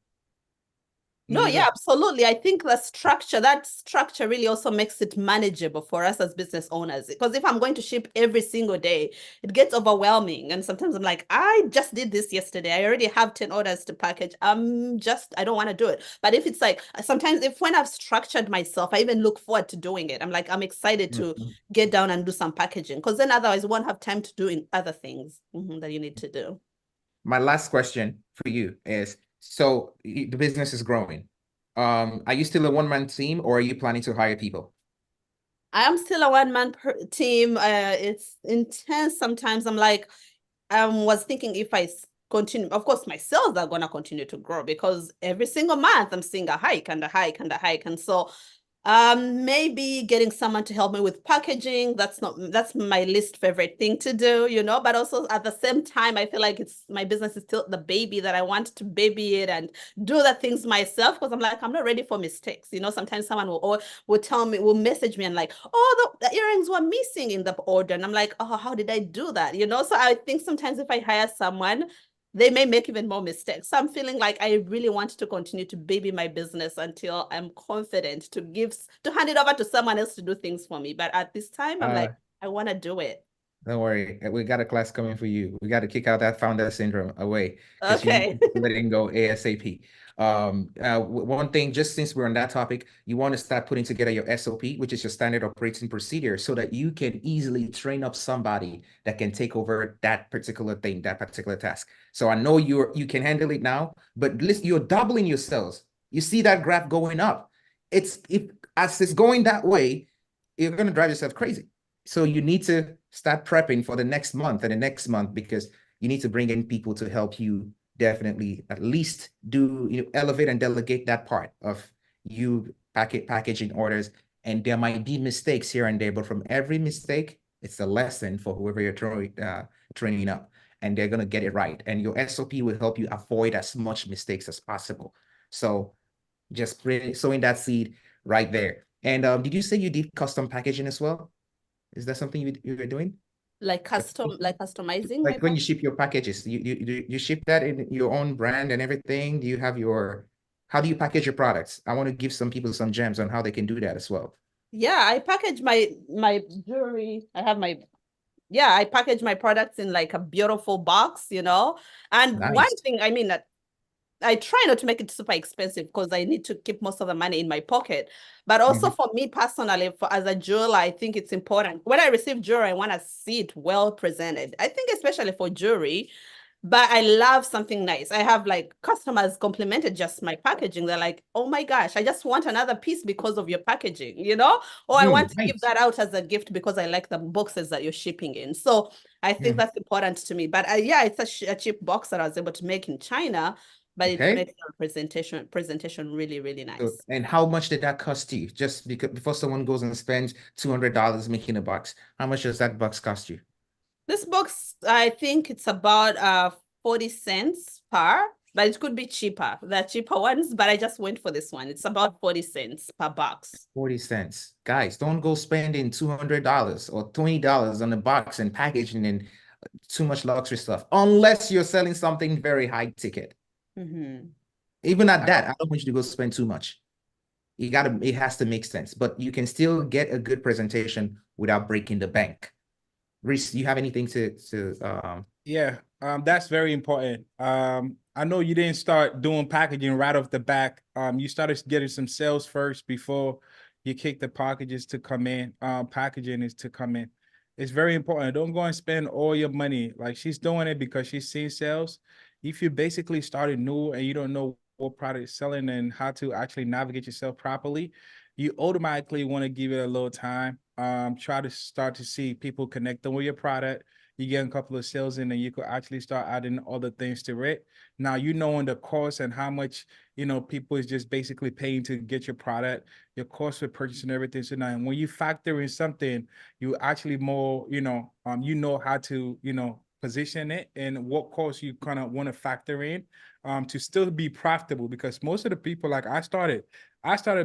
No, No, yeah, no. absolutely. I think that structure really also makes it manageable for us as business owners. Because if I'm going to ship every single day, it gets overwhelming. And sometimes I'm like, I just did this yesterday. I already have 10 orders to package. I don't want to do it. But if it's like, sometimes if when I've structured myself, I even look forward to doing it. I'm like, I'm excited to Mhm. get down and do some packaging. Because then otherwise you won't have time to do in other things that you need to do. My last question for you is, so the business is growing. Are you still a one-man team or are you planning to hire people? I am still a one-man team. It's intense sometimes. I'm like, was thinking if continue, of course, my sales are gonna continue to grow because every single month I'm seeing a hike and a hike and a hike. And so maybe getting someone to help me with packaging. That's my least favorite thing to do, but also at the same time, I feel like it's my business is still the baby that I want to baby it and do the things myself because I'm like, I'm not ready for mistakes. Sometimes someone will message me and like, oh, the earrings were missing in the order. And I'm like, oh, how did I do that? So I think sometimes if I hire someone, they may make even more mistakes. So I'm feeling like I really want to continue to baby my business until I'm confident to hand it over to someone else to do things for me. But at this time, I'm Uh, like, I want to do it. Don't worry, we got a class coming for you. We got to kick out that founder syndrome away because you need Okay. to let it go ASAP. One thing, just since we're on that topic, you want to start putting together your SOP, which is your standard operating procedure, so that you can easily train up somebody that can take over that particular thing, that particular task. So I know you can handle it now, but listen, you're doubling your sales. You see that graph going up. As it's going that way, you're gonna drive yourself crazy. So you need to start prepping for the next month and the next month because you need to bring in people to help you definitely at least elevate and delegate that part of you packaging orders. And there might be mistakes here and there, but from every mistake, it's a lesson for whoever you're training up, and they're gonna get it right. And your SOP will help you avoid as much mistakes as possible. So just sowing that seed right there. And did you say you did custom packaging as well? Is that something you were doing? Like customizing my Like when you package. ship your packages, you ship that in your own brand and everything? Do you have how do you package your products? I want to give some people some gems on how they can do that as well. Yeah, I package my jewelry. I package my products in like a beautiful box. And one Nice. thing, I mean, that I try not to make it super expensive because I need to keep most of the money in my pocket. But also Mhm. for me personally, as a jeweler, I think it's important. When I receive jewelry, I want to see it well presented. I think especially for jewelry, but I love something nice. I have like customers complimented just my packaging. They're like, oh my gosh, I just want another piece because of your packaging. Or I want to give Nice. that out as a gift because I like the boxes that you're shipping in. So I think Mm. that's important to me. But yeah, it's a cheap box that I was able to make in China, but it Okay. makes the presentation really, really So, nice. and how much did that cost you? Just because before someone goes and spends $200 making a box, how much does that box cost you? This box, I think it's about 40 cents per, but it could be cheaper. There are cheaper ones, but I just went for this one. It's about 40 cents per box. 40 cents. Guys, don't go spending $200 or $20 on a box and packaging and too much luxury stuff, unless you're selling something very high ticket. Mm-hmm. Even at that, I don't want you to go spend too much. It has to make sense, but you can still get a good presentation without breaking the bank. Reese, do you have anything to Yeah, that's very important. I know you didn't start doing packaging right off the back. You started getting some sales first before you kick the packages to come in, packaging is to come in. It's very important. Don't go and spend all your money. Like she's doing it because she's seeing sales. If you basically started new and you don't know what product is selling and how to actually navigate yourself properly, you automatically want to give it a little time. Try to start to see people connecting with your product. You get a couple of sales in and you could actually start adding other things to it. Now, you knowing the cost and how much, people is just basically paying to get your product, your cost for purchasing everything. So now when you factor in something, you actually more, how to, position it and what cost you kind of want to factor in to still be profitable. Because most of the people, like I started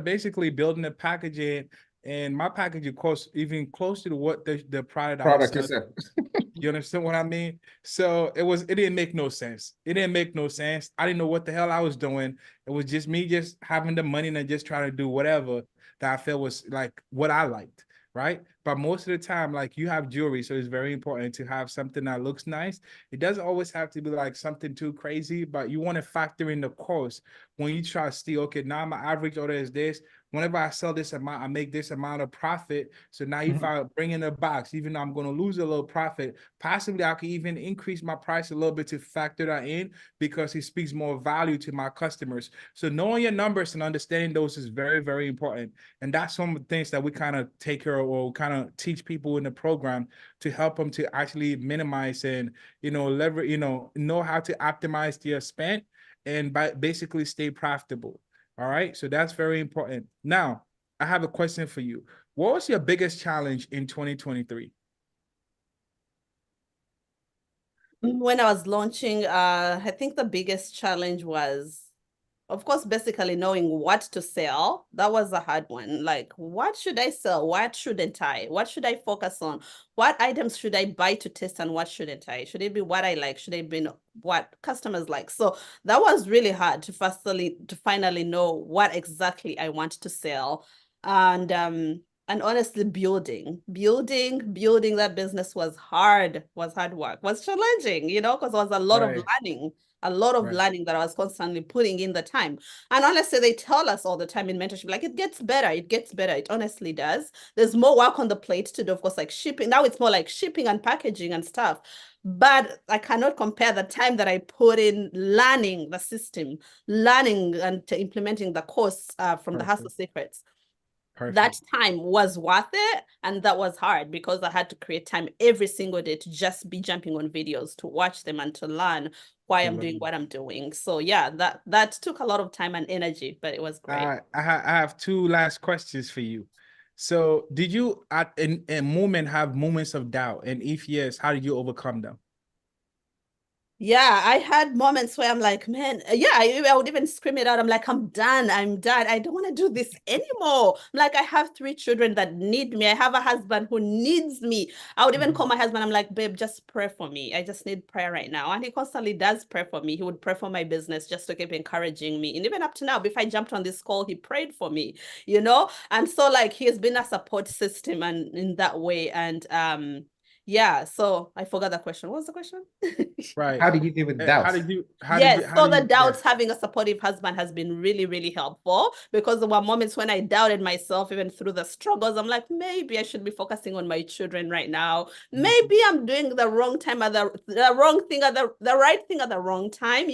basically building a packaging, and my packaging cost even close to what the product I was Product selling. yourself. You understand what I mean? So it didn't make no sense. It didn't make no sense. I didn't know what the hell I was doing. It was just me just having the money and just trying to do whatever that I felt was like what I liked, right? But most of the time, like you have jewelry, so it's very important to have something that looks nice. It doesn't always have to be like something too crazy, but you want to factor in the cost when you try to see, okay, now my average order is this. Whenever I sell this amount, I make this amount of profit. So now if I bring in a box, even though I'm going to lose a little profit, possibly I can even increase my price a little bit to factor that in because it speaks more value to my customers. So knowing your numbers and understanding those is very, very important. And that's some of the things that we kind of take care of or kind of teach people in the program to help them to actually minimize and, leverage, know how to optimize their spend and basically stay profitable. All right. So that's very important. Now, I have a question for you. What was your biggest challenge in 2023? When I was launching, I think the biggest challenge was, of course, basically knowing what to sell. That was a hard one. Like, what should I sell? What shouldn't I? What should I focus on? What items should I buy to test and what shouldn't I? Should it be what I like? Should it be what customers like? So that was really hard to finally know what exactly I want to sell. And honestly, building that business was hard work, was challenging, because there was Right. a lot of Right. learning that I was constantly putting in the time. And honestly, they tell us all the time in mentorship, like it gets better, it honestly does. There's more work on the plate to do, of course, like shipping. Now it's more like shipping and packaging and stuff. But I cannot compare the time that I put in learning the system, learning and implementing the course from the Hustle Perfect. Secrets. That Perfect. time was worth it, and that was hard because I had to create time every single day to just be jumping on videos, to watch them and to learn why I'm doing what I'm doing. So yeah, that took a lot of time and energy, but it was great. I have two last questions for you. So, did you at in a moment have moments of doubt? And if yes, how did you overcome them? Yeah, I had moments where I'm like, man, yeah, I would even scream it out. I'm like, I'm done. I don't want to do this anymore. Like, I have 3 children that need me. I have a husband who needs me. I would even call my husband. I'm like, babe, just pray for me. I just need prayer right now. And he constantly does pray for me. He would pray for my business just to keep encouraging me. And even up to now, before I jumped on this call, he prayed for me, And so like he has been a support system and in that way. And yeah, so I forgot the question. What was the question? Right. How do you deal with How doubts? did you Yes, how so do the you yeah. doubts, having a supportive husband has been really, really helpful because there were moments when I doubted myself, even through the struggles. I'm like, maybe I should be focusing on my children right now. Maybe I'm doing the wrong time at the wrong thing at the right thing at the wrong time.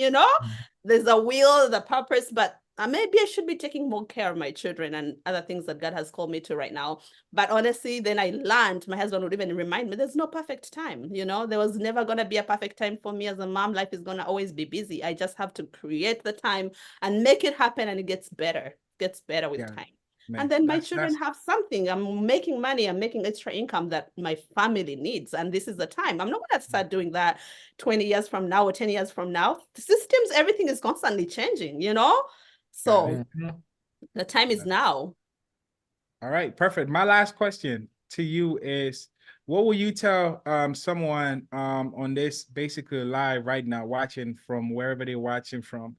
There's a will, the purpose, but maybe I should be taking more care of my children and other things that God has called me to right now. But honestly, then I learned, my husband would even remind me, there's no perfect time. There was never going to be a perfect time for me as a mom. Life is going to always be busy. I just have to create the time and make it happen, and it gets better. It gets better with Yeah, time. And man. then my children That's have something. I'm making money. I'm making extra income that my family needs. And this is the time. I'm not going to start doing that 20 years from now or 10 years from now. The systems, everything is constantly changing. got it. So the time is now. All right, perfect. My last question to you is, what will you tell someone on this basically live right now, watching from wherever they're watching from,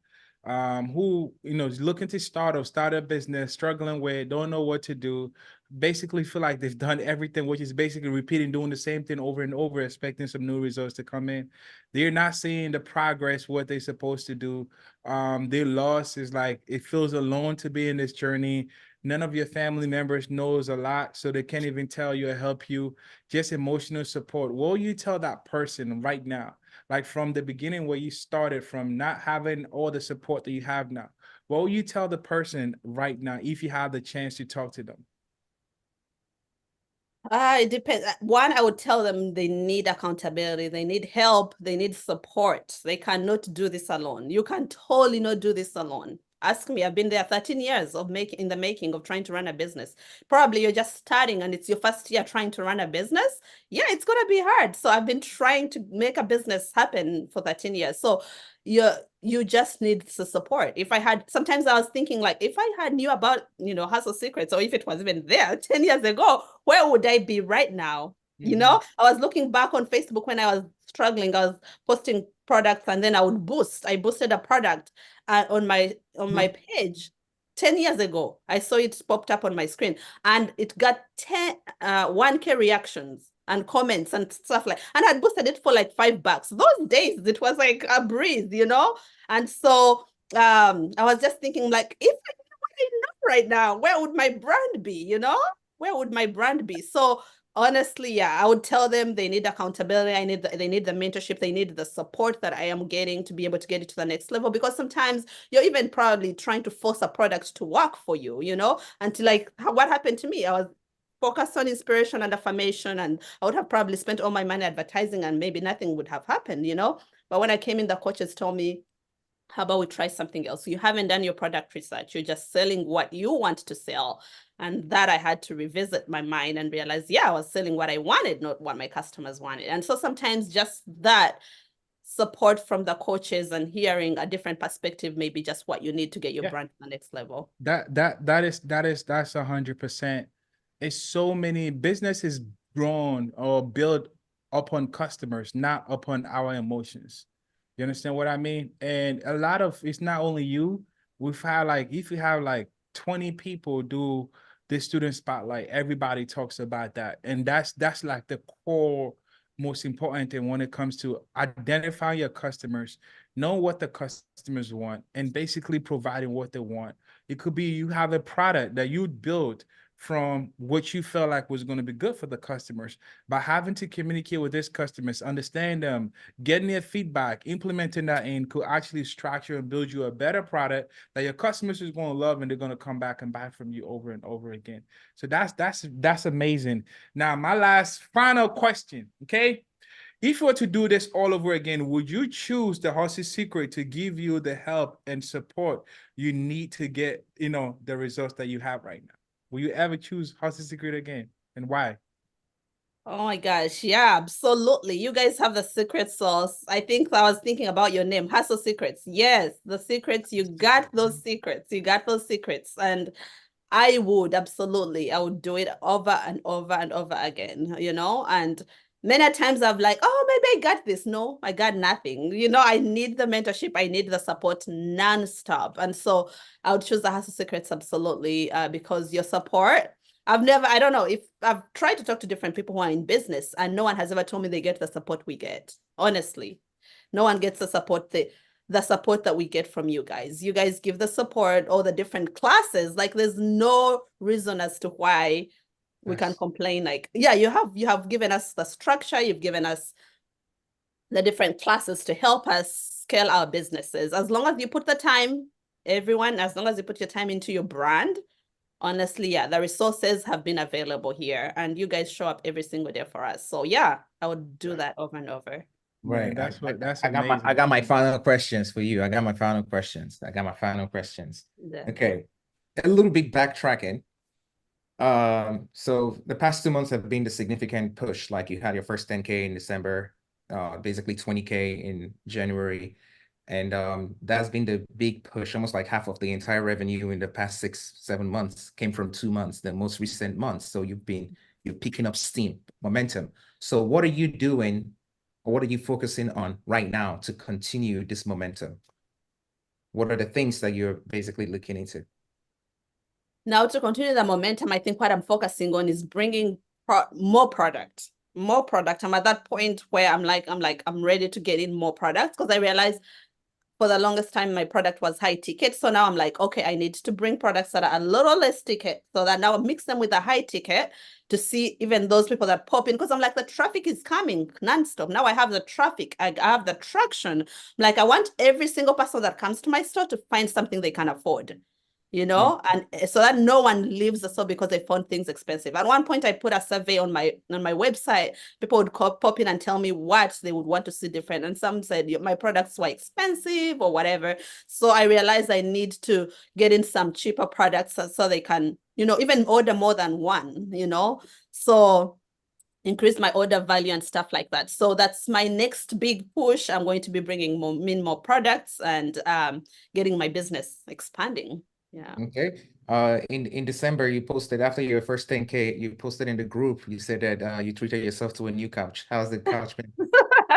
who is looking to start a business, struggling with, don't know what to do, basically feel like they've done everything, which is basically repeating, doing the same thing over and over, expecting some new results to come in. They're not seeing the progress, what they're supposed to do. Their loss is like, it feels alone to be in this journey. None of your family members knows a lot, so they can't even tell you or help you. Just emotional support. What will you tell that person right now? Like from the beginning where you started from, not having all the support that you have now. What will you tell the person right now if you have the chance to talk to them? It depends. One, I would tell them they need accountability, they need help, they need support. They cannot do this alone. You can totally not do this alone. Ask me, I've been there 13 years of in the making of trying to run a business. Probably you're just starting and it's your first year trying to run a business. Yeah, it's gonna be hard. So I've been trying to make a business happen for 13 years. So you just need the support. If I had, sometimes I was thinking like, if I had knew about, Hustle Secrets, or if it was even there 10 years ago, where would I be right now? I was looking back on Facebook when I was struggling. I was posting products and then I boosted a product on my page 10 years ago. I saw it popped up on my screen and it got 1K reactions and comments and stuff and I'd boosted it for like $5. Those days it was like a breeze, And so I was just thinking like, if I knew what I know right now, where would my brand be, Where would my brand be? So honestly, yeah, I would tell them they need accountability. They need the mentorship. They need the support that I am getting to be able to get it to the next level. Because sometimes you're even probably trying to force a product to work for you, until like what happened to me. I was focused on inspiration and affirmation, and I would have probably spent all my money advertising and maybe nothing would have happened, But when I came in, the coaches told me, how about we try something else? You haven't done your product research. You're just selling what you want to sell. And that I had to revisit my mind and realize, yeah, I was selling what I wanted, not what my customers wanted. And so sometimes just that support from the coaches and hearing a different perspective may be just what you need to get your brand to the next level. That's 100%. It's so many businesses grown or built upon customers, not upon our emotions. You understand what I mean? And a lot of it's not only you. We've had like if you have like 20 people do this student spotlight, everybody talks about that. And that's like the core most important thing when it comes to identifying your customers, know what the customers want, and basically providing what they want. It could be you have a product that you built from what you felt like was going to be good for the customers. By having to communicate with these customers, understand them, getting their feedback, implementing that in could actually structure and build you a better product that your customers is going to love and they're going to come back and buy from you over and over again. So that's amazing. Now, my last final question, okay? If you were to do this all over again, would you choose the Hustle Secret to give you the help and support you need to get, the results that you have right now? Will you ever choose Hustle Secret again, and why? Oh my gosh, yeah, absolutely. You guys have the secret sauce. I think I was thinking about your name, Hustle Secrets. Yes, the secrets, you got those secrets. You got those secrets. And I would I would do it over and over and over again, and many times I'm like, oh, maybe I got this. No, I got nothing. I need the mentorship. I need the support nonstop. And so I would choose the Hustle Secrets absolutely because your support, I don't know if I've tried to talk to different people who are in business and no one has ever told me they get the support we get. Honestly, no one gets the support that we get from you guys. You guys give the support, all the different classes. Like there's no reason as to why we can complain. Like, yeah, you have given us the structure, you've given us the different classes to help us scale our businesses. As long as you put the time, as long as you put your time into your brand, honestly, yeah, the resources have been available here and you guys show up every single day for us. So yeah, I would do that over and over. Right. Man, that's amazing. I got my final questions for you. I got my final questions. Yeah. Okay. A little bit backtracking. So the past 2 months have been the significant push. Like you had your first 10K in December, basically 20K in January. And that's been the big push. Almost like half of the entire revenue in the past 6-7 months came from 2 months, the most recent months. So you're picking up steam, momentum. So what are you doing, or what are you focusing on right now to continue this momentum? What are the things that you're basically looking into? Now, to continue the momentum, I think what I'm focusing on is bringing more product. I'm at that point where I'm ready to get in more products because I realize for the longest time, my product was high ticket. So now I'm like, okay, I need to bring products that are a little less ticket so that now I mix them with the high ticket to see even those people that pop in. Because I'm like, the traffic is coming nonstop. Now I have the traffic, I have the traction. Like, I want every single person that comes to my store to find something they can afford. And so that no one leaves the store because they found things expensive. At one point, I put a survey on my website. People would pop in and tell me what they would want to see different. And some said my products were expensive or whatever. So I realized I need to get in some cheaper products so they can, even order more than one, So increase my order value and stuff like that. So that's my next big push. I'm going to be bringing more products and getting my business expanding. Yeah. Okay. In December, you posted after your first 10K, you posted in the group, you said that you treated yourself to a new couch. How's the couch been?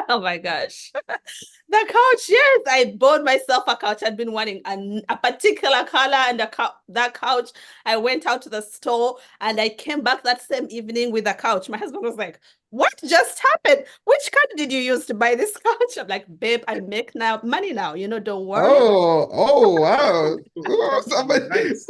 Oh my gosh. The couch, yes, I bought myself a couch. I'd been wanting a particular color and that couch. I went out to the store and I came back that same evening with a couch. My husband was like, what just happened? Which card did you use to buy this couch? I'm like, babe, I make money now, don't worry. Oh, wow. Oh, somebody. Nice.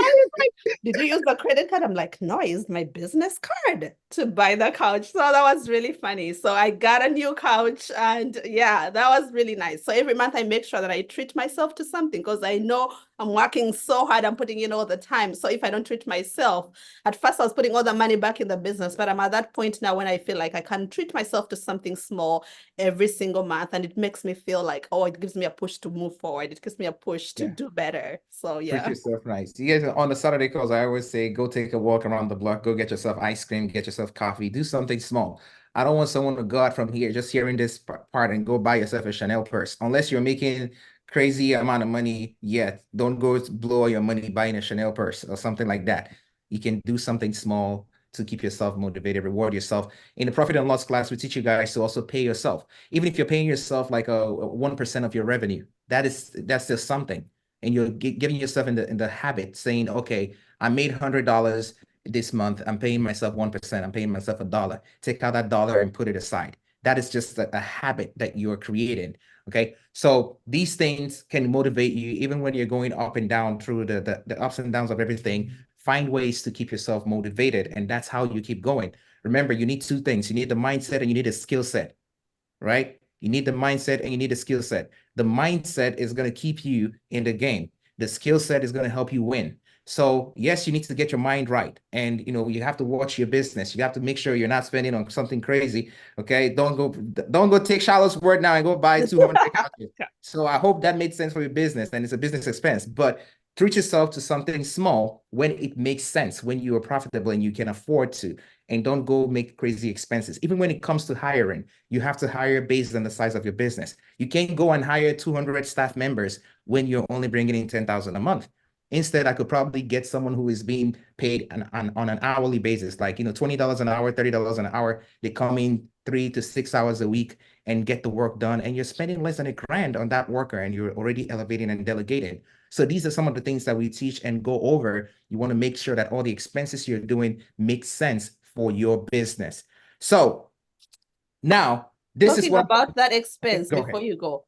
Did you use the credit card? I'm like, no, I used my business card to buy the couch. So that was really funny. So I got a new couch and yeah, that was really nice. So every month I make sure that I treat myself to something because I know I'm working so hard. I'm putting in all the time. So if I don't treat myself, at first I was putting all the money back in the business, but I'm at that point now when I feel like I can treat myself to something small every single month. And it makes me feel like, oh, it gives me a push to move forward. It gives me a push to do better. So yeah. Treat yourself nice. You guys, on the Saturday calls, I always say, go take a walk around the block, go get yourself ice cream, get yourself coffee, do something small. I don't want someone to go out from here just hearing this part and go buy yourself a Chanel purse. Unless you're making crazy amount of money yet, don't go blow all your money buying a Chanel purse or something like that. You can do something small to keep yourself motivated, reward yourself. In the profit and loss class, we teach you guys to also pay yourself. Even if you're paying yourself like a 1% of your revenue, that's still something. And you're giving yourself in the habit saying, okay, I made $100 this month. I'm paying myself 1%. I'm paying myself $1. Take out that dollar and put it aside. That is just a habit that you're creating. Okay. So these things can motivate you even when you're going up and down through the ups and downs of everything. Find ways to keep yourself motivated. And that's how you keep going. Remember, you need two things. You need the mindset and you need a skill set, right? You need the mindset and you need a skill set. The mindset is going to keep you in the game. The skill set is going to help you win. So yes, you need to get your mind right. And, you have to watch your business. You have to make sure you're not spending on something crazy. Okay. Don't go take Charlotte's word now and go buy 200 couches. So I hope that made sense for your business and it's a business expense, but treat yourself to something small when it makes sense, when you are profitable and you can afford to, and don't go make crazy expenses. Even when it comes to hiring, you have to hire based on the size of your business. You can't go and hire 200 staff members when you're only bringing in 10,000 a month. Instead, I could probably get someone who is being paid on an hourly basis, like, $20 an hour, $30 an hour. They come in 3 to 6 hours a week and get the work done. And you're spending less than $1,000 on that worker and you're already elevating and delegating. So these are some of the things that we teach and go over. You want to make sure that all the expenses you're doing make sense for your business. So now this is what about that expense before you go.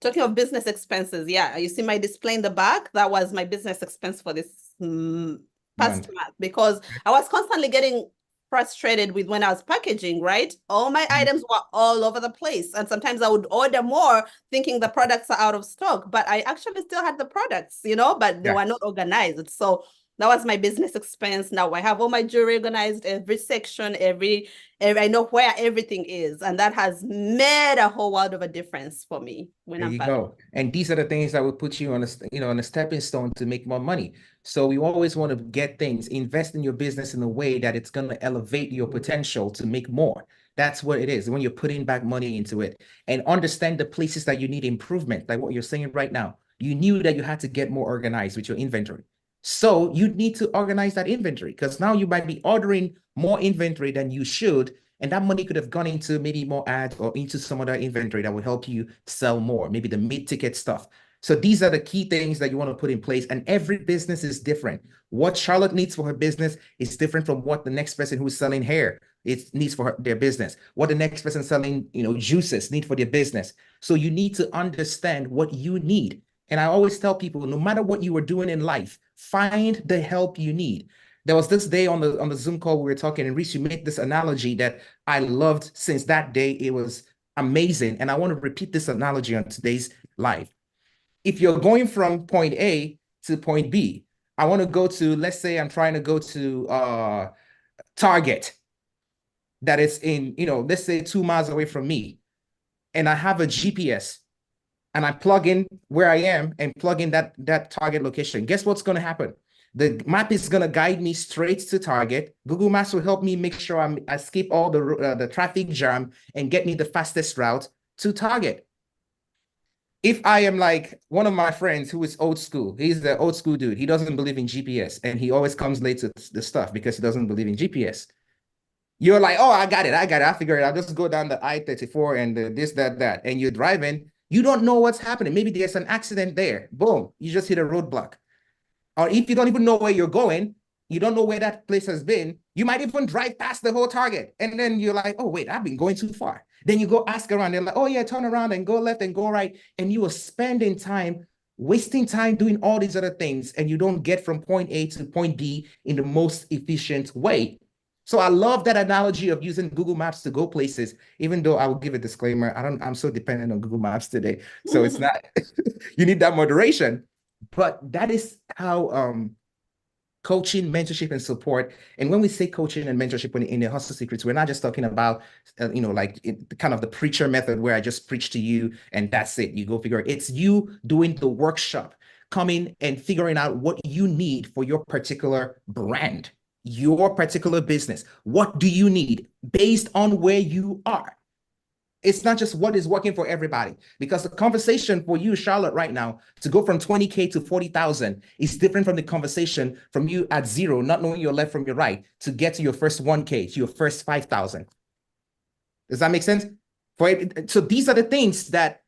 Talking of business expenses, yeah, you see my display in the back? That was my business expense for this past month because I was constantly getting frustrated with when I was packaging, right? All my items were all over the place. And sometimes I would order more thinking the products are out of stock, but I actually still had the products, but they were not organized. So that was my business expense. Now I have all my jewelry organized, every section, every I know where everything is. And that has made a whole world of a difference for me when I'm go. And these are the things that will put you on a stepping stone to make more money. So we always want to get things, invest in your business in a way that it's going to elevate your potential to make more. That's what it is when you're putting back money into it, and understand the places that you need improvement. Like what you're saying right now, you knew that you had to get more organized with your inventory. So you need to organize that inventory because now you might be ordering more inventory than you should. And that money could have gone into maybe more ads or into some other inventory that will help you sell more, maybe the mid-ticket stuff. So these are the key things that you want to put in place. And every business is different. What Charlotte needs for her business is different from what the next person who's selling hair it needs for their business, what the next person selling, juices need for their business. So you need to understand what you need. And I always tell people, no matter what you are doing in life, find the help you need. There was this day on the Zoom call we were talking, and Reese, you made this analogy that I loved since that day. It was amazing. And I want to repeat this analogy on today's live. If you're going from point A to point B, I want to go to, let's say I'm trying to go to Target that is in, let's say 2 miles away from me. And I have a GPS and I plug in where I am and plug in that Target location. Guess what's going to happen? The map is going to guide me straight to Target. Google Maps will help me make sure I skip all the traffic jam and get me the fastest route to Target. If I am like one of my friends who is old school, he's the old school dude. He doesn't believe in GPS and he always comes late to the stuff because he doesn't believe in GPS. You're like, oh, I got it. I figure it out. Just go down the I-34 and this, that. And you're driving. You don't know what's happening. Maybe there's an accident there. Boom. You just hit a roadblock. Or if you don't even know where you're going, you don't know where that place has been, you might even drive past the whole Target. And then you're like, oh, wait, I've been going too far. Then you go ask around. They're like, oh, yeah, turn around and go left and go right. And you are spending time, wasting time doing all these other things. And you don't get from point A to point B in the most efficient way. So I love that analogy of using Google Maps to go places, even though I will give a disclaimer. I'm so dependent on Google Maps today. So it's not, you need that moderation. But that is how coaching, mentorship, and support. And when we say coaching and mentorship in the Hustle Secrets, we're not just talking about, kind of the preacher method where I just preach to you and that's it. You go figure it. It's you doing the workshop, coming and figuring out what you need for your particular brand, your particular business. What do you need based on where you are? It's not just what is working for everybody, because the conversation for you, Charlotte, right now, to go from 20K to 40,000 is different from the conversation from you at 0, not knowing your left from your right, to get to your first 1K, to your first 5,000. Does that make sense? So these are the things that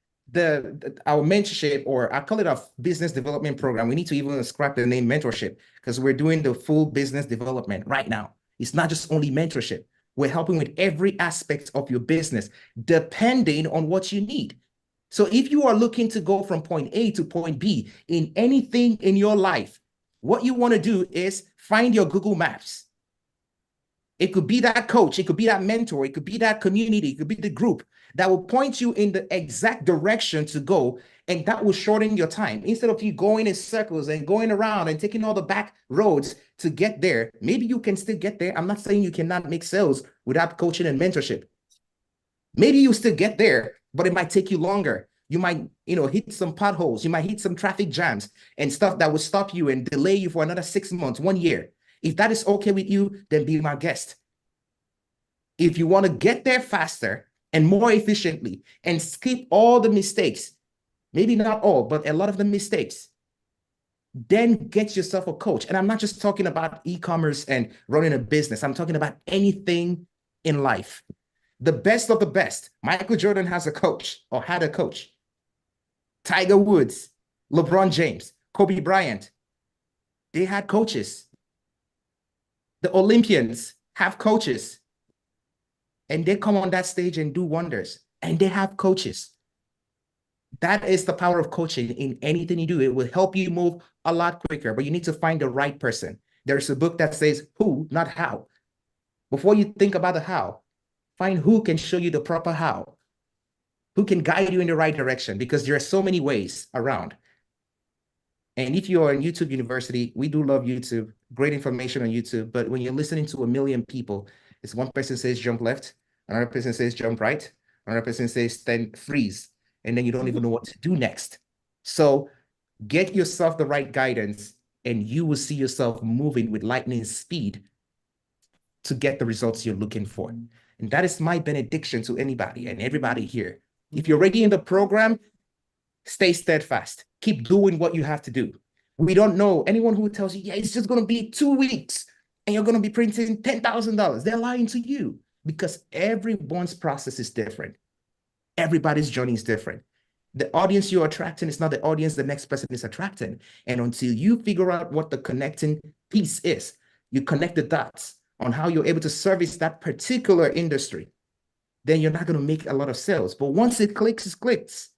our mentorship, or I call it a business development program. We need to even scrap the name mentorship because we're doing the full business development right now. It's not just only mentorship. We're helping with every aspect of your business, depending on what you need. So if you are looking to go from point A to point B in anything in your life, what you want to do is find your Google Maps. It could be that coach, it could be that mentor, it could be that community, it could be the group that will point you in the exact direction to go, and that will shorten your time. Instead of you going in circles and going around and taking all the back roads to get there, maybe you can still get there. I'm not saying you cannot make sales without coaching and mentorship. Maybe you still get there, but it might take you longer. You might, hit some potholes. You might hit some traffic jams and stuff that will stop you and delay you for another 6 months, 1 year. If that is okay with you, then be my guest. If you want to get there faster and more efficiently and skip all the mistakes, maybe not all, but a lot of the mistakes, then get yourself a coach. And I'm not just talking about e-commerce and running a business. I'm talking about anything in life. The best of the best. Michael Jordan has a coach, or had a coach. Tiger Woods, LeBron James, Kobe Bryant, they had coaches. The Olympians have coaches. And they come on that stage and do wonders. And they have coaches. That is the power of coaching in anything you do. It will help you move a lot quicker, but you need to find the right person. There's a book that says who, not how. Before you think about the how, find who can show you the proper how, who can guide you in the right direction, because there are so many ways around. And if you're in YouTube University, we do love YouTube, great information on YouTube, but when you're listening to 1 million people, it's one person says jump left, another person says jump right, another person says then freeze, and then you don't even know what to do next. So get yourself the right guidance, and you will see yourself moving with lightning speed to get the results you're looking for. And that is my benediction to anybody and everybody here. If you're already in the program, stay steadfast. Keep doing what you have to do. We don't know anyone who tells you, yeah, it's just going to be 2 weeks and you're going to be printing $10,000. They're lying to you, because everyone's process is different. Everybody's journey is different. The audience you're attracting is not the audience the next person is attracting. And until you figure out what the connecting piece is, you connect the dots on how you're able to service that particular industry, then you're not going to make a lot of sales. But once it clicks, it clicks.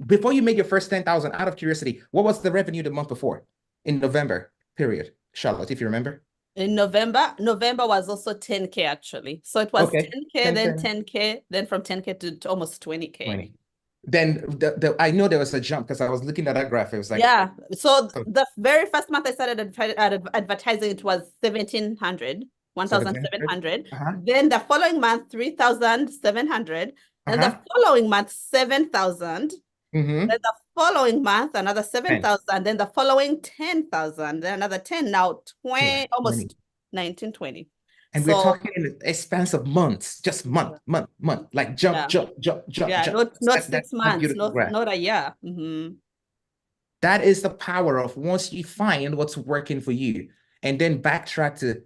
Before you make your first 10,000, out of curiosity, what was the revenue the month before in November period, Charlotte, if you remember? In November was also 10K actually. So it was Okay. 10K, then 10K, then from 10K to almost 20K. 20. Then I know there was a jump because I was looking at that graph. It was like, yeah. So the very first month I started advertising, it was 1,700, 1,700. Then the following month, 3,700. Then the following month, 7,000. Then the following month, another 7,000. Then the following 10,000. Then another 10. Now 20, almost 19, 20. And we're talking in the expanse of months, just month, like jump. Yeah, jump. Not 6 months, not a year. That is the power of once you find what's working for you and then backtrack to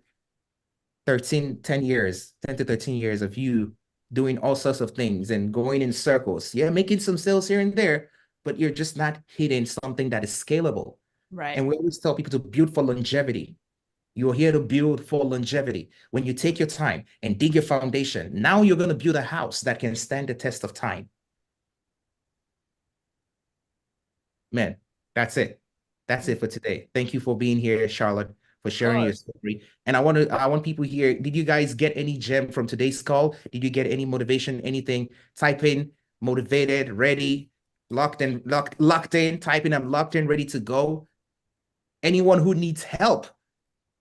10 to 13 years of you doing all sorts of things and going in circles. Yeah, making some sales here and there, but you're just not hitting something that is scalable. Right. And we always tell people to build for longevity. You're here to build for longevity. When you take your time and dig your foundation, now you're going to build a house that can stand the test of time. Man, that's it. That's it for today. Thank you for being here, Charlotte, for sharing your story. And I want people here, did you guys get any gem from today's call? Did you get any motivation, anything? Type in motivated, ready, locked in, type in I'm locked in, ready to go. Anyone who needs help,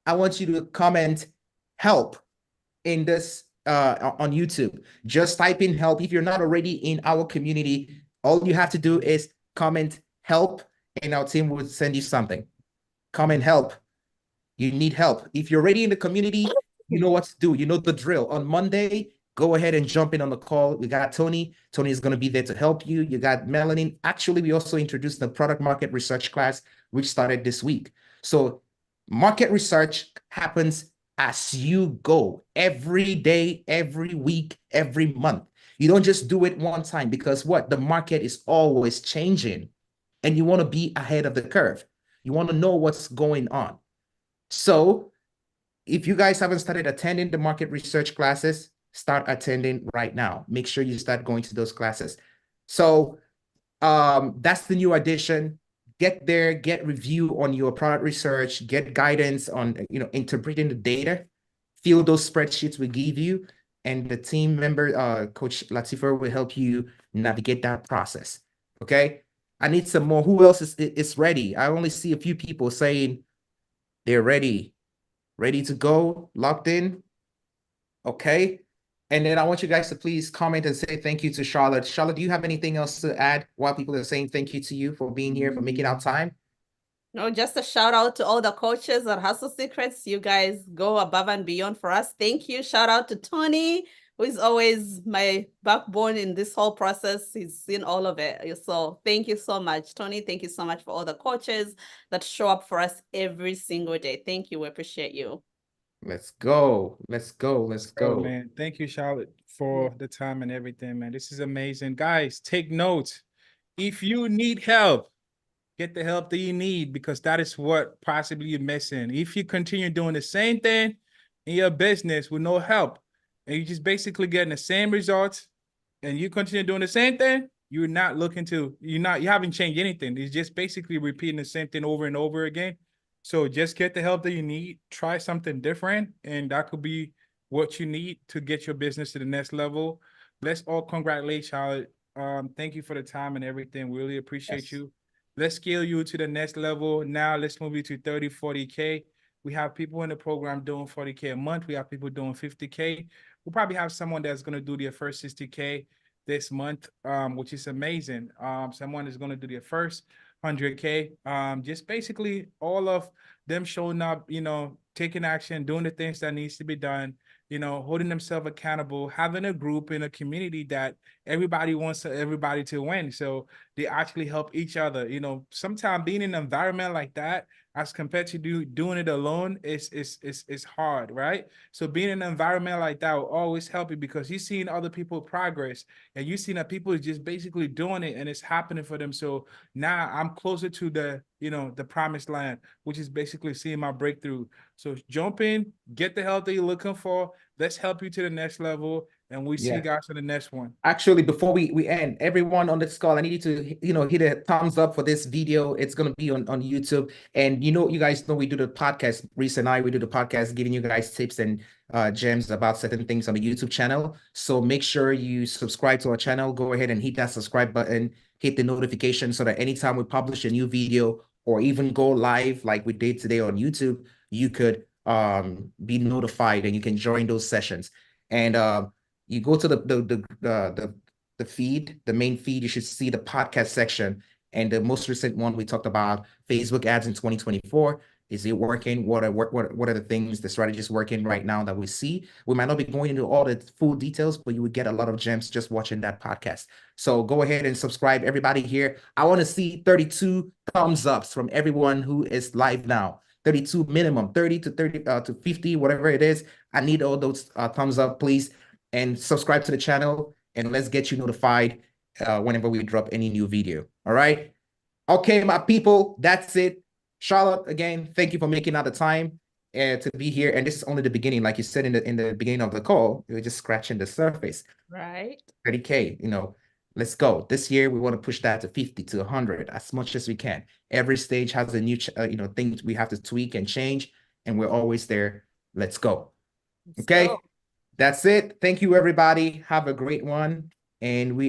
I want you to comment help in this on YouTube. Just type in help. If you're not already in our community, all you have to do is comment help and our team will send you something. Comment help. You need help. If you're already in the community, you know what to do. You know the drill. On Monday, go ahead and jump in on the call. We got Tony. Tony is going to be there to help you. You got Melanie. Actually, we also introduced the product market research class, which started this week. So market research happens as you go every day, every week, every month. You don't just do it one time because what? The market is always changing and you want to be ahead of the curve. You want to know what's going on. So if you guys haven't started attending the market research classes, start attending right now. Make sure you start going to those classes. So that's the new addition. Get there, get review on your product research, get guidance on interpreting the data, fill those spreadsheets we give you, and the team member, Coach Latifer, will help you navigate that process. Okay, I need some more. Who else is ready? I only see a few people saying they're ready to go, locked in. Okay. And then I want you guys to please comment and say thank you to Charlotte. Charlotte, do you have anything else to add while people are saying thank you to you for being here, for making out time? No, just a shout out to all the coaches at Hustle Secrets. You guys go above and beyond for us. Thank you. Shout out to Tony, who is always my backbone in this whole process. He's seen all of it. So thank you so much, Tony. Thank you so much for all the coaches that show up for us every single day. Thank you. We appreciate you. Let's go. Let's go. Let's go. Oh, man. Thank you, Charlotte, for the time and everything, man. This is amazing. Guys, take notes. If you need help, get the help that you need because that is what possibly you're missing. If you continue doing the same thing in your business with no help, and you just basically getting the same results, and you continue doing the same thing, you haven't changed anything. It's just basically repeating the same thing over and over again. So just get the help that you need, try something different, and that could be what you need to get your business to the next level. Let's all congratulate Charlotte. Thank you for the time and everything. We really appreciate you. Let's scale you to the next level. Now let's move you to 30, 40K. We have people in the program doing 40K a month. We have people doing 50K. We'll probably have someone that's going to do their first 60K this month, which is amazing. Someone is going to do their first 100K. Just basically all of them showing up, taking action, doing the things that needs to be done, holding themselves accountable, having a group in a community that everybody wants everybody to win. So they actually help each other. Sometimes being in an environment like that, as compared to doing it alone, it's hard, right? So being in an environment like that will always help you because you're seeing other people progress and you're seeing that people is just basically doing it and it's happening for them. So now I'm closer to the promised land, which is basically seeing my breakthrough. So jump in, get the help that you're looking for. Let's help you to the next level. And we see you guys in the next one. Actually, before we end, everyone on this call, I need you to, hit a thumbs up for this video. It's going to be on YouTube. And, you guys know we do the podcast, Reese and I, we do the podcast, giving you guys tips and gems about certain things on the YouTube channel. So make sure you subscribe to our channel. Go ahead and hit that subscribe button, hit the notification so that anytime we publish a new video or even go live like we did today on YouTube, you could be notified and you can join those sessions. And you go to the feed, the main feed, you should see the podcast section. And the most recent one we talked about Facebook ads in 2024. Is it working? What are the things, the strategies working right now that we see? We might not be going into all the full details, but you would get a lot of gems just watching that podcast. So go ahead and subscribe, everybody here. I want to see 32 thumbs ups from everyone who is live now. 32 minimum, 30 to 50, whatever it is. I need all those thumbs up, please. And subscribe to the channel, and let's get you notified whenever we drop any new video. All right. Okay, my people, that's it. Charlotte, again, thank you for making out the time to be here. And this is only the beginning. Like you said in the beginning of the call, we were just scratching the surface. Right. 30K, let's go. This year, we want to push that to 50 to 100 as much as we can. Every stage has a new, things we have to tweak and change, and we're always there. Let's go. Okay. That's it. Thank you, everybody. Have a great one. And we